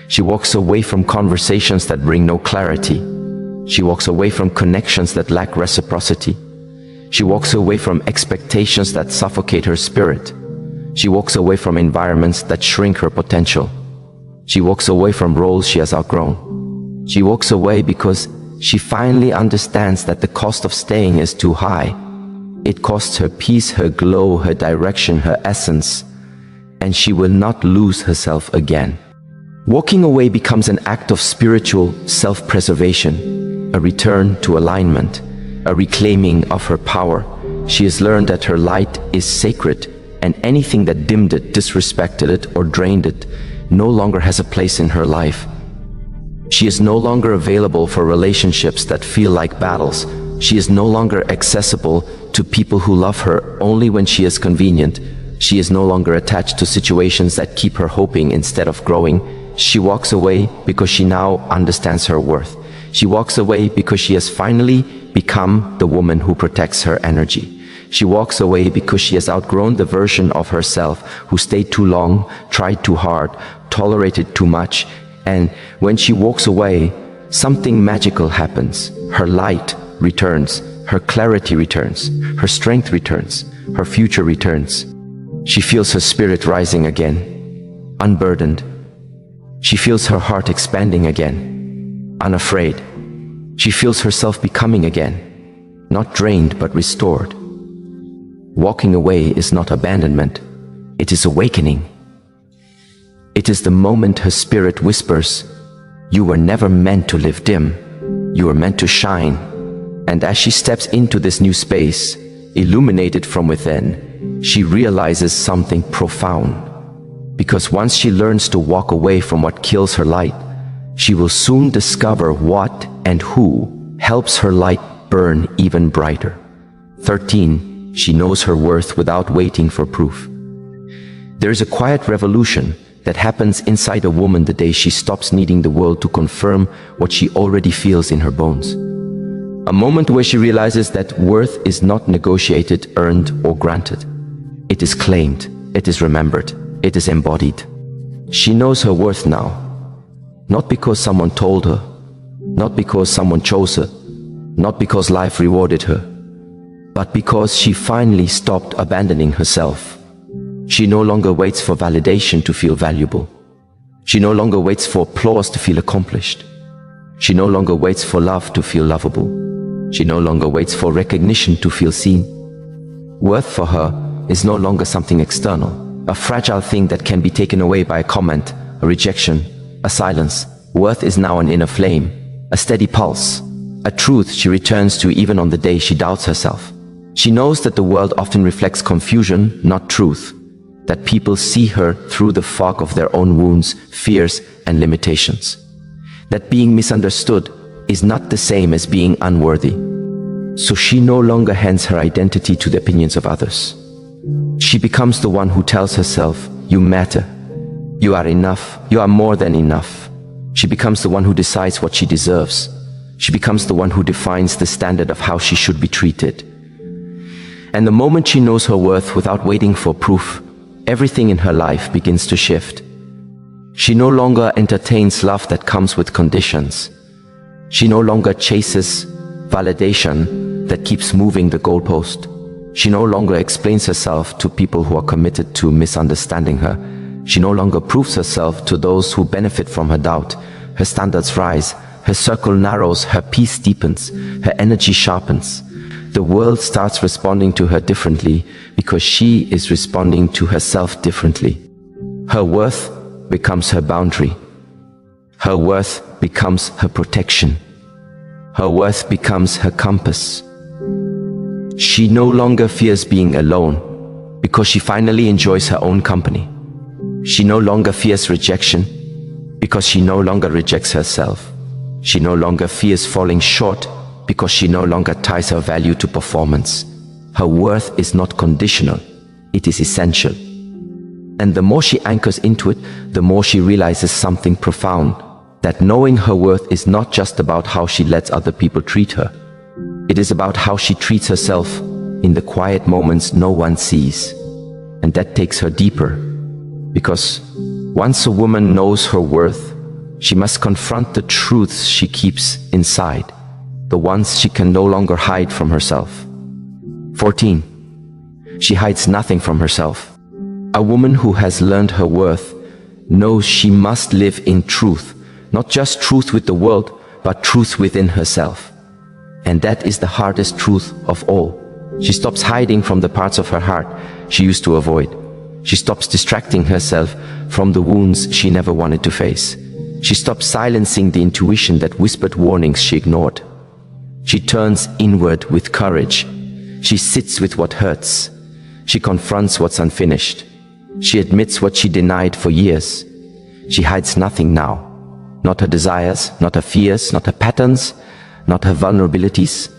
She walks away from conversations that bring no clarity. She walks away from connections that lack reciprocity. She walks away from expectations that suffocate her spirit. She walks away from environments that shrink her potential. She walks away from roles she has outgrown. She walks away because she finally understands that the cost of staying is too high. It costs her peace, her glow, her direction, her essence, and she will not lose herself again. Walking away becomes an act of spiritual self-preservation, a return to alignment, a reclaiming of her power. She has learned that her light is sacred, and anything that dimmed it, disrespected it, or drained it no longer has a place in her life. She is no longer available for relationships that feel like battles. She is no longer accessible to people who love her only when she is convenient. She is no longer attached to situations that keep her hoping instead of growing. She walks away because she now understands her worth. She walks away because she has finally become the woman who protects her energy. She walks away because she has outgrown the version of herself who stayed too long, tried too hard, tolerated too much, and when she walks away, something magical happens. Her light returns, her clarity returns, her strength returns, her future returns. She feels her spirit rising again, unburdened. She feels her heart expanding again, unafraid. She feels herself becoming again, not drained but restored. Walking away is not abandonment, it is awakening. It is the moment her spirit whispers, "You were never meant to live dim, you were meant to shine." And as she steps into this new space, illuminated from within, she realizes something profound. Because once she learns to walk away from what kills her light, she will soon discover what and who helps her light burn even brighter. 13. She knows her worth without waiting for proof. There is a quiet revolution that happens inside a woman the day she stops needing the world to confirm what she already feels in her bones. A moment where she realizes that worth is not negotiated, earned, or granted. It is claimed, it is remembered, it is embodied. She knows her worth now, not because someone told her, not because someone chose her, not because life rewarded her, but because she finally stopped abandoning herself. She no longer waits for validation to feel valuable. She no longer waits for applause to feel accomplished. She no longer waits for love to feel lovable. She no longer waits for recognition to feel seen. Worth for her is no longer something external, a fragile thing that can be taken away by a comment, a rejection, a silence. Worth is now an inner flame, a steady pulse, a truth she returns to even on the day she doubts herself. She knows that the world often reflects confusion, not truth, that people see her through the fog of their own wounds, fears, and limitations, that being misunderstood is not the same as being unworthy. So she no longer hands her identity to the opinions of others. She becomes the one who tells herself, "You matter. You are enough. You are more than enough." She becomes the one who decides what she deserves. She becomes the one who defines the standard of how she should be treated. And the moment she knows her worth without waiting for proof, everything in her life begins to shift. She no longer entertains love that comes with conditions. She no longer chases validation that keeps moving the goalpost. She no longer explains herself to people who are committed to misunderstanding her. She no longer proves herself to those who benefit from her doubt. Her standards rise, her circle narrows, her peace deepens, her energy sharpens. The world starts responding to her differently because she is responding to herself differently. Her worth becomes her boundary. Her worth becomes her protection. Her worth becomes her compass. She no longer fears being alone because she finally enjoys her own company. She no longer fears rejection because she no longer rejects herself. She no longer fears falling short because she no longer ties her value to performance. Her worth is not conditional, it is essential. And the more she anchors into it, the more she realizes something profound, that knowing her worth is not just about how she lets other people treat her. It is about how she treats herself in the quiet moments no one sees. And that takes her deeper, because once a woman knows her worth, she must confront the truths she keeps inside, the ones she can no longer hide from herself. 14. She hides nothing from herself. A woman who has learned her worth knows she must live in truth, not just truth with the world, but truth within herself. And that is the hardest truth of all. She stops hiding from the parts of her heart she used to avoid. She stops distracting herself from the wounds she never wanted to face. She stops silencing the intuition that whispered warnings she ignored. She turns inward with courage. She sits with what hurts. She confronts what's unfinished. She admits what she denied for years. She hides nothing now. Not her desires, not her fears, not her patterns, not her vulnerabilities.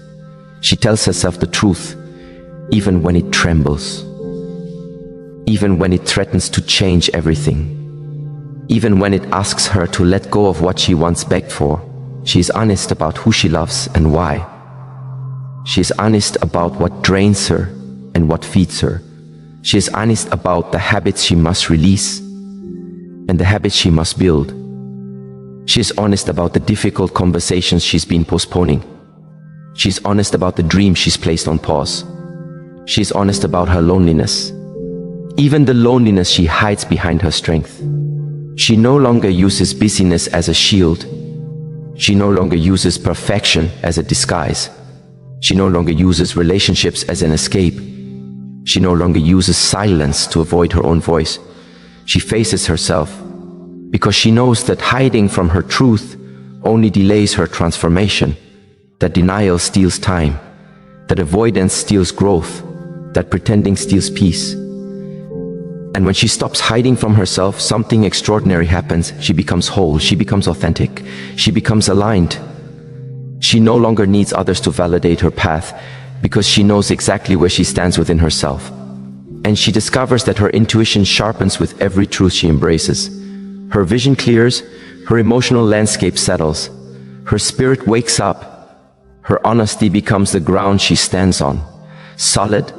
She tells herself the truth, even when it trembles. Even when it threatens to change everything. Even when it asks her to let go of what she once begged for. She is honest about who she loves and why. She is honest about what drains her and what feeds her. She is honest about the habits she must release and the habits she must build. She is honest about the difficult conversations she's been postponing. She's honest about the dreams she's placed on pause. She's honest about her loneliness. Even the loneliness she hides behind her strength. She no longer uses busyness as a shield. She no longer uses perfection as a disguise. She no longer uses relationships as an escape. She no longer uses silence to avoid her own voice. She faces herself because she knows that hiding from her truth only delays her transformation, that denial steals time, that avoidance steals growth, that pretending steals peace. And when she stops hiding from herself, something extraordinary happens. She becomes whole, she becomes authentic, she becomes aligned. She no longer needs others to validate her path because she knows exactly where she stands within herself. And she discovers that her intuition sharpens with every truth she embraces. Her vision clears, her emotional landscape settles, her spirit wakes up, her honesty becomes the ground she stands on, solid,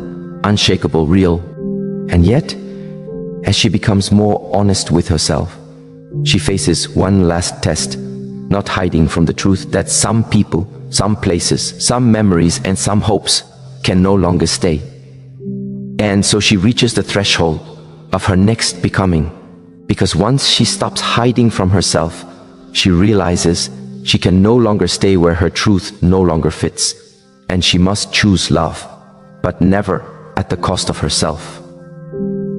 unshakable, real. And yet, as she becomes more honest with herself, she faces one last test, not hiding from the truth that some people, some places, some memories, and some hopes can no longer stay. And so she reaches the threshold of her next becoming, because once she stops hiding from herself, she realizes she can no longer stay where her truth no longer fits, and she must choose love, but never at the cost of herself.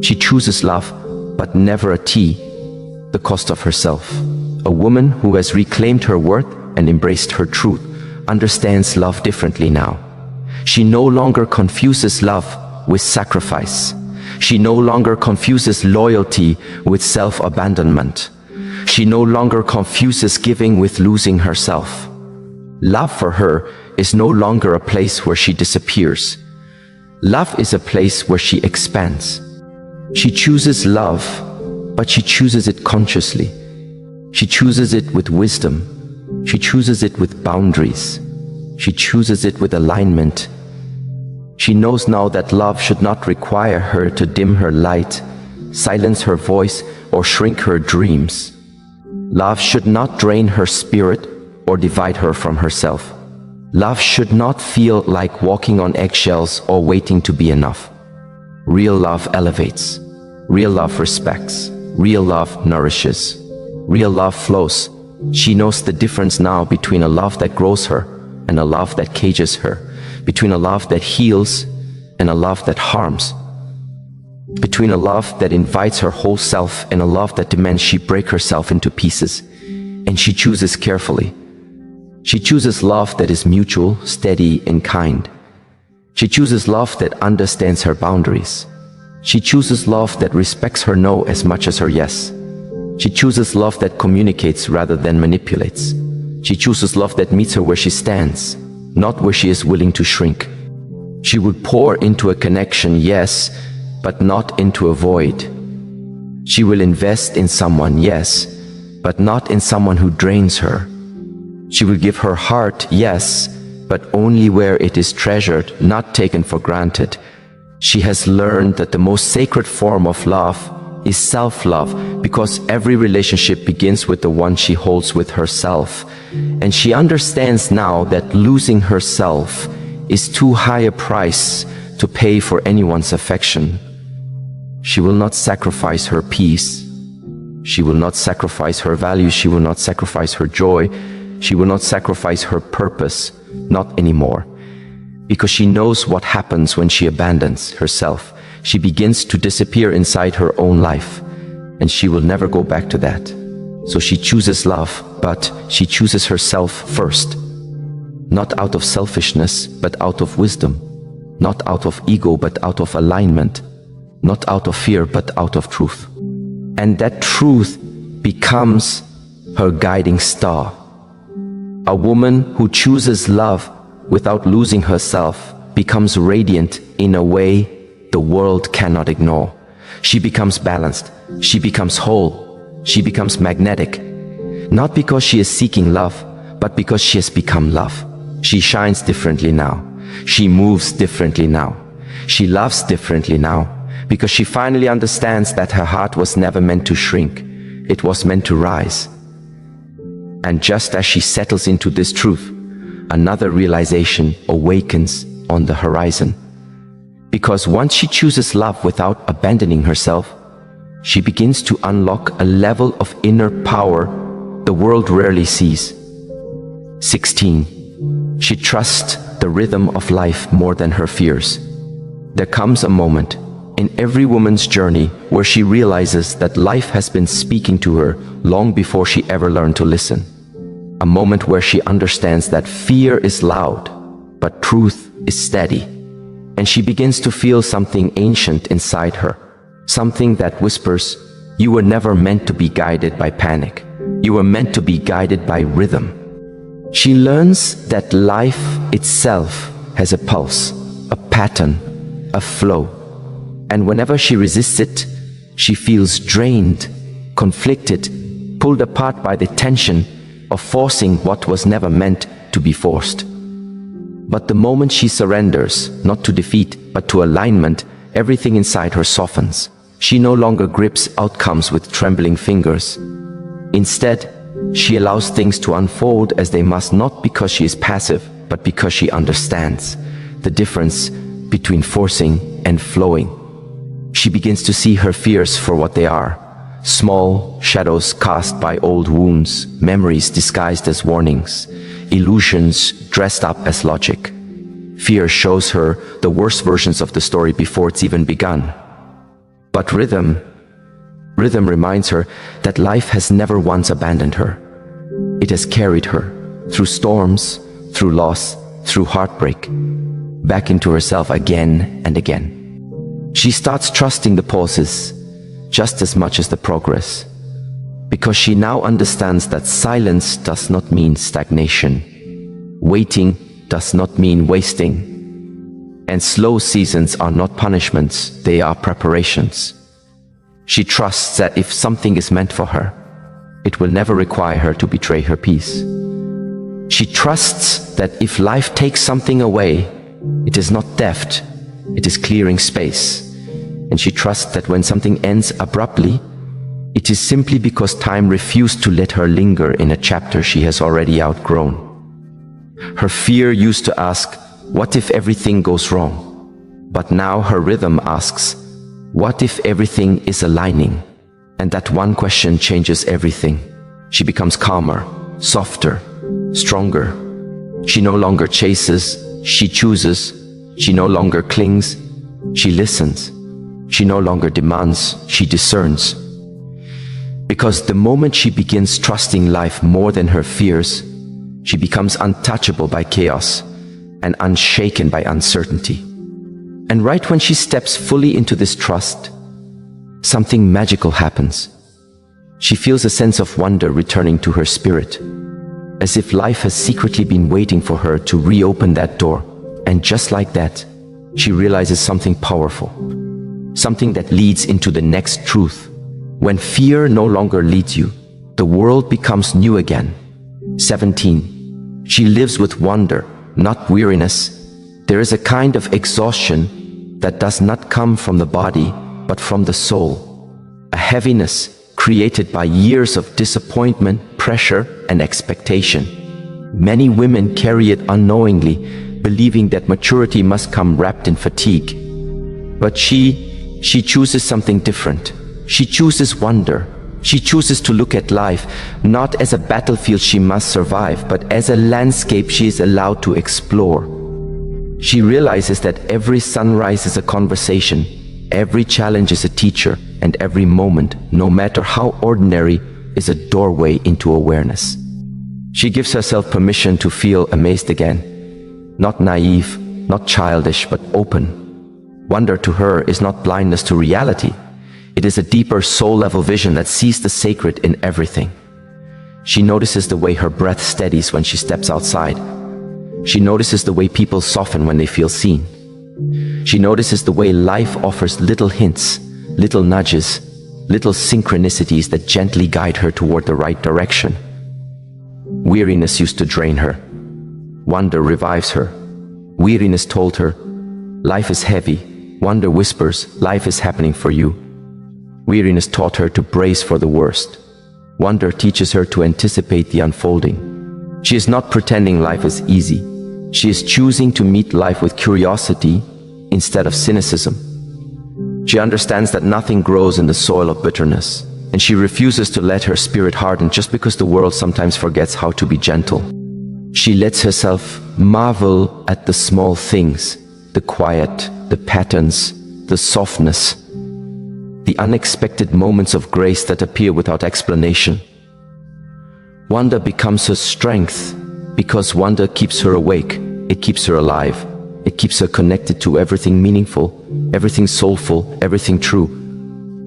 She chooses love, but never at the cost of herself. A woman who has reclaimed her worth and embraced her truth understands love differently now. She no longer confuses love with sacrifice. She no longer confuses loyalty with self-abandonment. She no longer confuses giving with losing herself. Love for her is no longer a place where she disappears. Love is a place where she expands. She chooses love, but she chooses it consciously. She chooses it with wisdom. She chooses it with boundaries. She chooses it with alignment. She knows now that love should not require her to dim her light, silence her voice, or shrink her dreams. Love should not drain her spirit or divide her from herself. Love should not feel like walking on eggshells or waiting to be enough. Real love elevates. Real love respects. Real love nourishes. Real love flows. She knows the difference now between a love that grows her and a love that cages her, between a love that heals and a love that harms, between a love that invites her whole self and a love that demands she break herself into pieces. And she chooses carefully. She chooses love that is mutual, steady, and kind. She chooses love that understands her boundaries. She chooses love that respects her no as much as her yes. She chooses love that communicates rather than manipulates. She chooses love that meets her where she stands, not where she is willing to shrink. She would pour into a connection, yes, but not into a void. She will invest in someone, yes, but not in someone who drains her. She will give her heart, yes, but only where it is treasured, not taken for granted. She has learned that the most sacred form of love is self-love, because every relationship begins with the one she holds with herself. And she understands now that losing herself is too high a price to pay for anyone's affection. She will not sacrifice her peace. She will not sacrifice her values. She will not sacrifice her joy. She will not sacrifice her purpose, not anymore. Because she knows what happens when she abandons herself. She begins to disappear inside her own life, and she will never go back to that. So she chooses love, but she chooses herself first. Not out of selfishness, but out of wisdom. Not out of ego, but out of alignment. Not out of fear, but out of truth. And that truth becomes her guiding star. A woman who chooses love without losing herself becomes radiant in a way the world cannot ignore. She becomes balanced. She becomes whole. She becomes magnetic. Not because she is seeking love, but because she has become love. She shines differently now. She moves differently now. She loves differently now, because she finally understands that her heart was never meant to shrink. It was meant to rise. And just as she settles into this truth, another realization awakens on the horizon. Because once she chooses love without abandoning herself, she begins to unlock a level of inner power the world rarely sees. 16. She trusts the rhythm of life more than her fears. There comes a moment in every woman's journey where she realizes that life has been speaking to her long before she ever learned to listen. A moment where she understands that fear is loud, but truth is steady. And she begins to feel something ancient inside her, Something that whispers, you were never meant to be guided by panic. You were meant to be guided by rhythm. She learns that life itself has a pulse, a pattern, a flow. And whenever she resists it, she feels drained, conflicted, pulled apart by the tension of forcing what was never meant to be forced. But the moment she surrenders, not to defeat, but to alignment, everything inside her softens. She no longer grips outcomes with trembling fingers. Instead, she allows things to unfold as they must, not because she is passive, but because she understands the difference between forcing and flowing. She begins to see her fears for what they are: small shadows cast by old wounds, memories disguised as warnings, illusions dressed up as logic. Fear shows her the worst versions of the story before it's even begun. But rhythm reminds her that life has never once abandoned her. It has carried her through storms, through loss, through heartbreak, back into herself again and again. She starts trusting the pauses just as much as the progress, because she now understands that silence does not mean stagnation. Waiting does not mean wasting. And slow seasons are not punishments, they are preparations. She trusts that if something is meant for her, it will never require her to betray her peace. She trusts that if life takes something away, it is not theft, it is clearing space. And she trusts that when something ends abruptly, it is simply because time refused to let her linger in a chapter she has already outgrown. Her fear used to ask, what if everything goes wrong? But now her rhythm asks, what if everything is aligning? And that one question changes everything. She becomes calmer, softer, stronger. She no longer chases, she chooses. She no longer clings, she listens. She no longer demands, she discerns. Because the moment she begins trusting life more than her fears, she becomes untouchable by chaos and unshaken by uncertainty. And right when she steps fully into this trust, something magical happens. She feels a sense of wonder returning to her spirit, as if life has secretly been waiting for her to reopen that door. And just like that, she realizes something powerful, something that leads into the next truth. When fear no longer leads you, the world becomes new again. 17. She lives with wonder, not weariness. There is a kind of exhaustion that does not come from the body, but from the soul. A heaviness created by years of disappointment, pressure, and expectation. Many women carry it unknowingly, believing that maturity must come wrapped in fatigue. But she chooses something different. She chooses wonder. She chooses to look at life not as a battlefield she must survive, but as a landscape she is allowed to explore. She realizes that every sunrise is a conversation, every challenge is a teacher, and every moment, no matter how ordinary, is a doorway into awareness. She gives herself permission to feel amazed again. Not naive, not childish, but open. Wonder to her is not blindness to reality. It is a deeper soul-level vision that sees the sacred in everything. She notices the way her breath steadies when she steps outside. She notices the way people soften when they feel seen. She notices the way life offers little hints, little nudges, little synchronicities that gently guide her toward the right direction. Weariness used to drain her. Wonder revives her. Weariness told her, life is heavy. Wonder whispers, life is happening for you. Weariness taught her to brace for the worst. Wonder teaches her to anticipate the unfolding. She is not pretending life is easy. She is choosing to meet life with curiosity instead of cynicism. She understands that nothing grows in the soil of bitterness, and she refuses to let her spirit harden just because the world sometimes forgets how to be gentle. She lets herself marvel at the small things, the quiet, the patterns, the softness, the unexpected moments of grace that appear without explanation. Wonder becomes her strength because wonder keeps her awake, it keeps her alive, it keeps her connected to everything meaningful, everything soulful, everything true.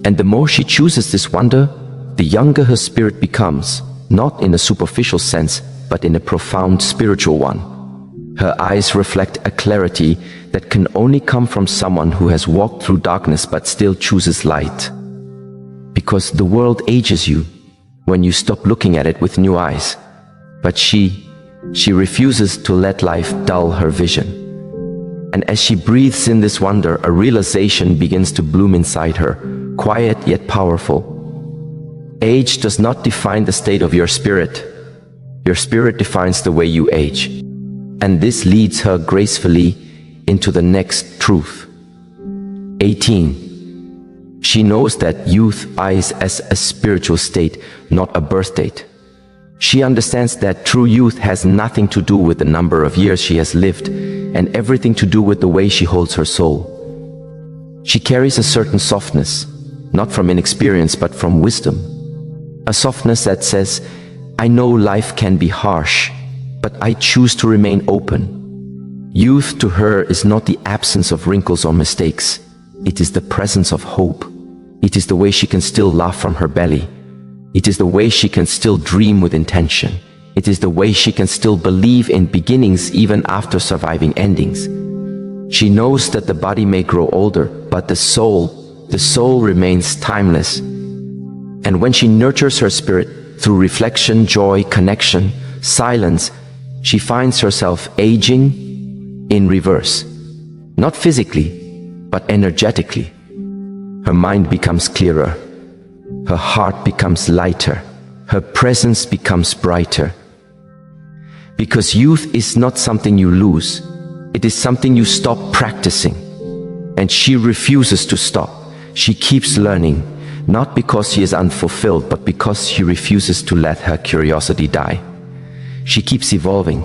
And the more she chooses this wonder, the younger her spirit becomes, not in a superficial sense, but in a profound spiritual one. Her eyes reflect a clarity that can only come from someone who has walked through darkness but still chooses light. Because the world ages you when you stop looking at it with new eyes. But she refuses to let life dull her vision. And as she breathes in this wonder, a realization begins to bloom inside her, quiet yet powerful. Age does not define the state of your spirit. Your spirit defines the way you age. And this leads her gracefully into the next truth. 18. She knows that youth is as a spiritual state, not a birth date. She understands that true youth has nothing to do with the number of years she has lived, and everything to do with the way she holds her soul. She carries a certain softness, not from inexperience but from wisdom. A softness that says, I know life can be harsh, but I choose to remain open. Youth to her is not the absence of wrinkles or mistakes. It is the presence of hope. It is the way she can still laugh from her belly. It is the way she can still dream with intention. It is the way she can still believe in beginnings even after surviving endings. She knows that the body may grow older, but the soul remains timeless. And when she nurtures her spirit through reflection, joy, connection, silence, she finds herself aging in reverse. Not physically, but energetically. Her mind becomes clearer. Her heart becomes lighter. Her presence becomes brighter. Because youth is not something you lose. It is something you stop practicing. And she refuses to stop. She keeps learning, not because she is unfulfilled, but because she refuses to let her curiosity die. She keeps evolving,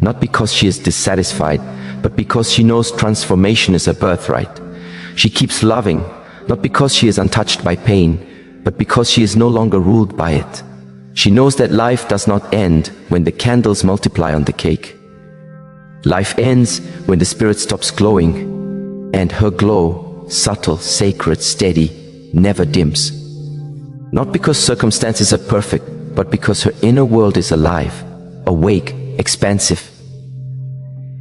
not because she is dissatisfied, but because she knows transformation is a birthright. She keeps loving, not because she is untouched by pain, but because she is no longer ruled by it. She knows that life does not end when the candles multiply on the cake. Life ends when the spirit stops glowing, and her glow, subtle, sacred, steady, never dims. Not because circumstances are perfect, but because her inner world is alive, awake, expansive.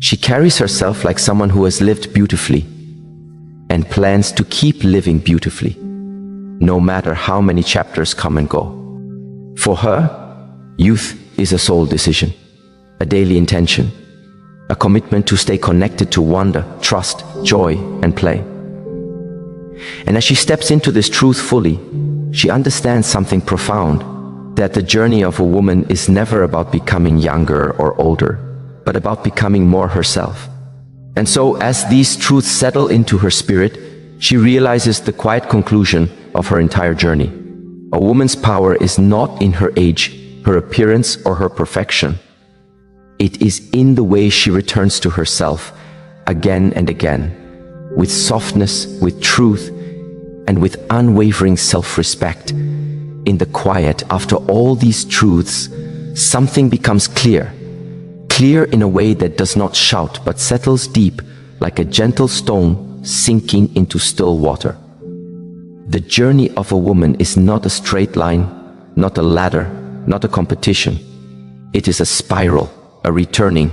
She carries herself like someone who has lived beautifully and plans to keep living beautifully, no matter how many chapters come and go. For her, youth is a soul decision, a daily intention, a commitment to stay connected to wonder, trust, joy, and play. And as she steps into this truth fully, she understands something profound, that the journey of a woman is never about becoming younger or older, but about becoming more herself. And so, as these truths settle into her spirit, she realizes the quiet conclusion of her entire journey. A woman's power is not in her age, her appearance, or her perfection. It is in the way she returns to herself again and again, with softness, with truth, and with unwavering self-respect. In the quiet, after all these truths, something becomes clear. Clear in a way that does not shout, but settles deep like a gentle stone sinking into still water. The journey of a woman is not a straight line, not a ladder, not a competition. It is a spiral, a returning,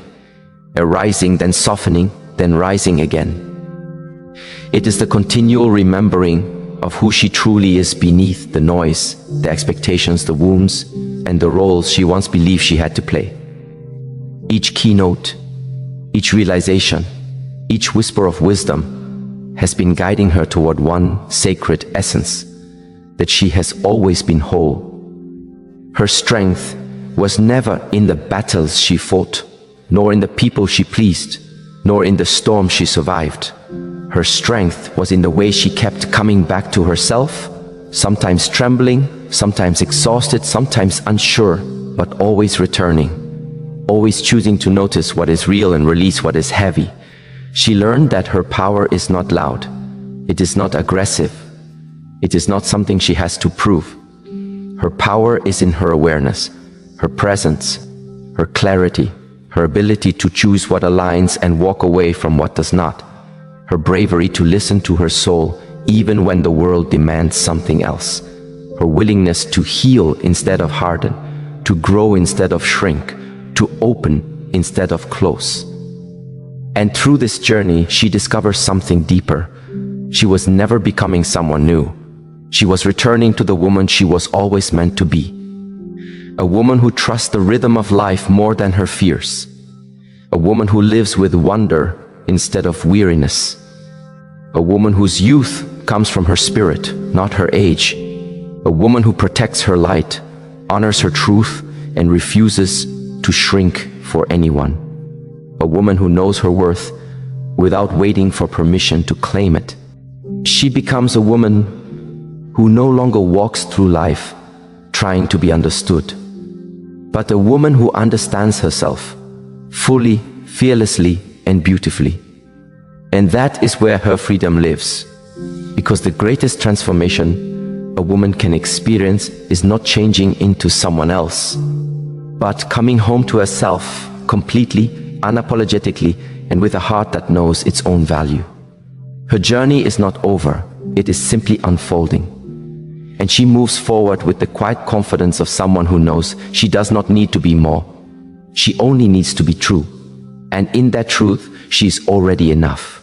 a rising, then softening, then rising again. It is the continual remembering of who she truly is beneath the noise, the expectations, the wounds, and the roles she once believed she had to play. Each keynote, each realization, each whisper of wisdom has been guiding her toward one sacred essence, that she has always been whole. Her strength was never in the battles she fought, nor in the people she pleased, nor in the storm she survived. Her strength was in the way she kept coming back to herself, sometimes trembling, sometimes exhausted, sometimes unsure, but always returning. Always choosing to notice what is real and release what is heavy. She learned that her power is not loud. It is not aggressive. It is not something she has to prove. Her power is in her awareness, her presence, her clarity, her ability to choose what aligns and walk away from what does not. Her bravery to listen to her soul even when the world demands something else. Her willingness to heal instead of harden, to grow instead of shrink, to open instead of close. And through this journey, she discovers something deeper. She was never becoming someone new. She was returning to the woman she was always meant to be. A woman who trusts the rhythm of life more than her fears. A woman who lives with wonder instead of weariness. A woman whose youth comes from her spirit, not her age. A woman who protects her light, honors her truth, and refuses to shrink for anyone. A woman who knows her worth without waiting for permission to claim it. She becomes a woman who no longer walks through life trying to be understood, but a woman who understands herself fully, fearlessly, and beautifully. And that is where her freedom lives. Because the greatest transformation a woman can experience is not changing into someone else, but coming home to herself completely, unapologetically, and with a heart that knows its own value. Her journey is not over, it is simply unfolding. And she moves forward with the quiet confidence of someone who knows she does not need to be more. She only needs to be true. And in that truth, she is already enough.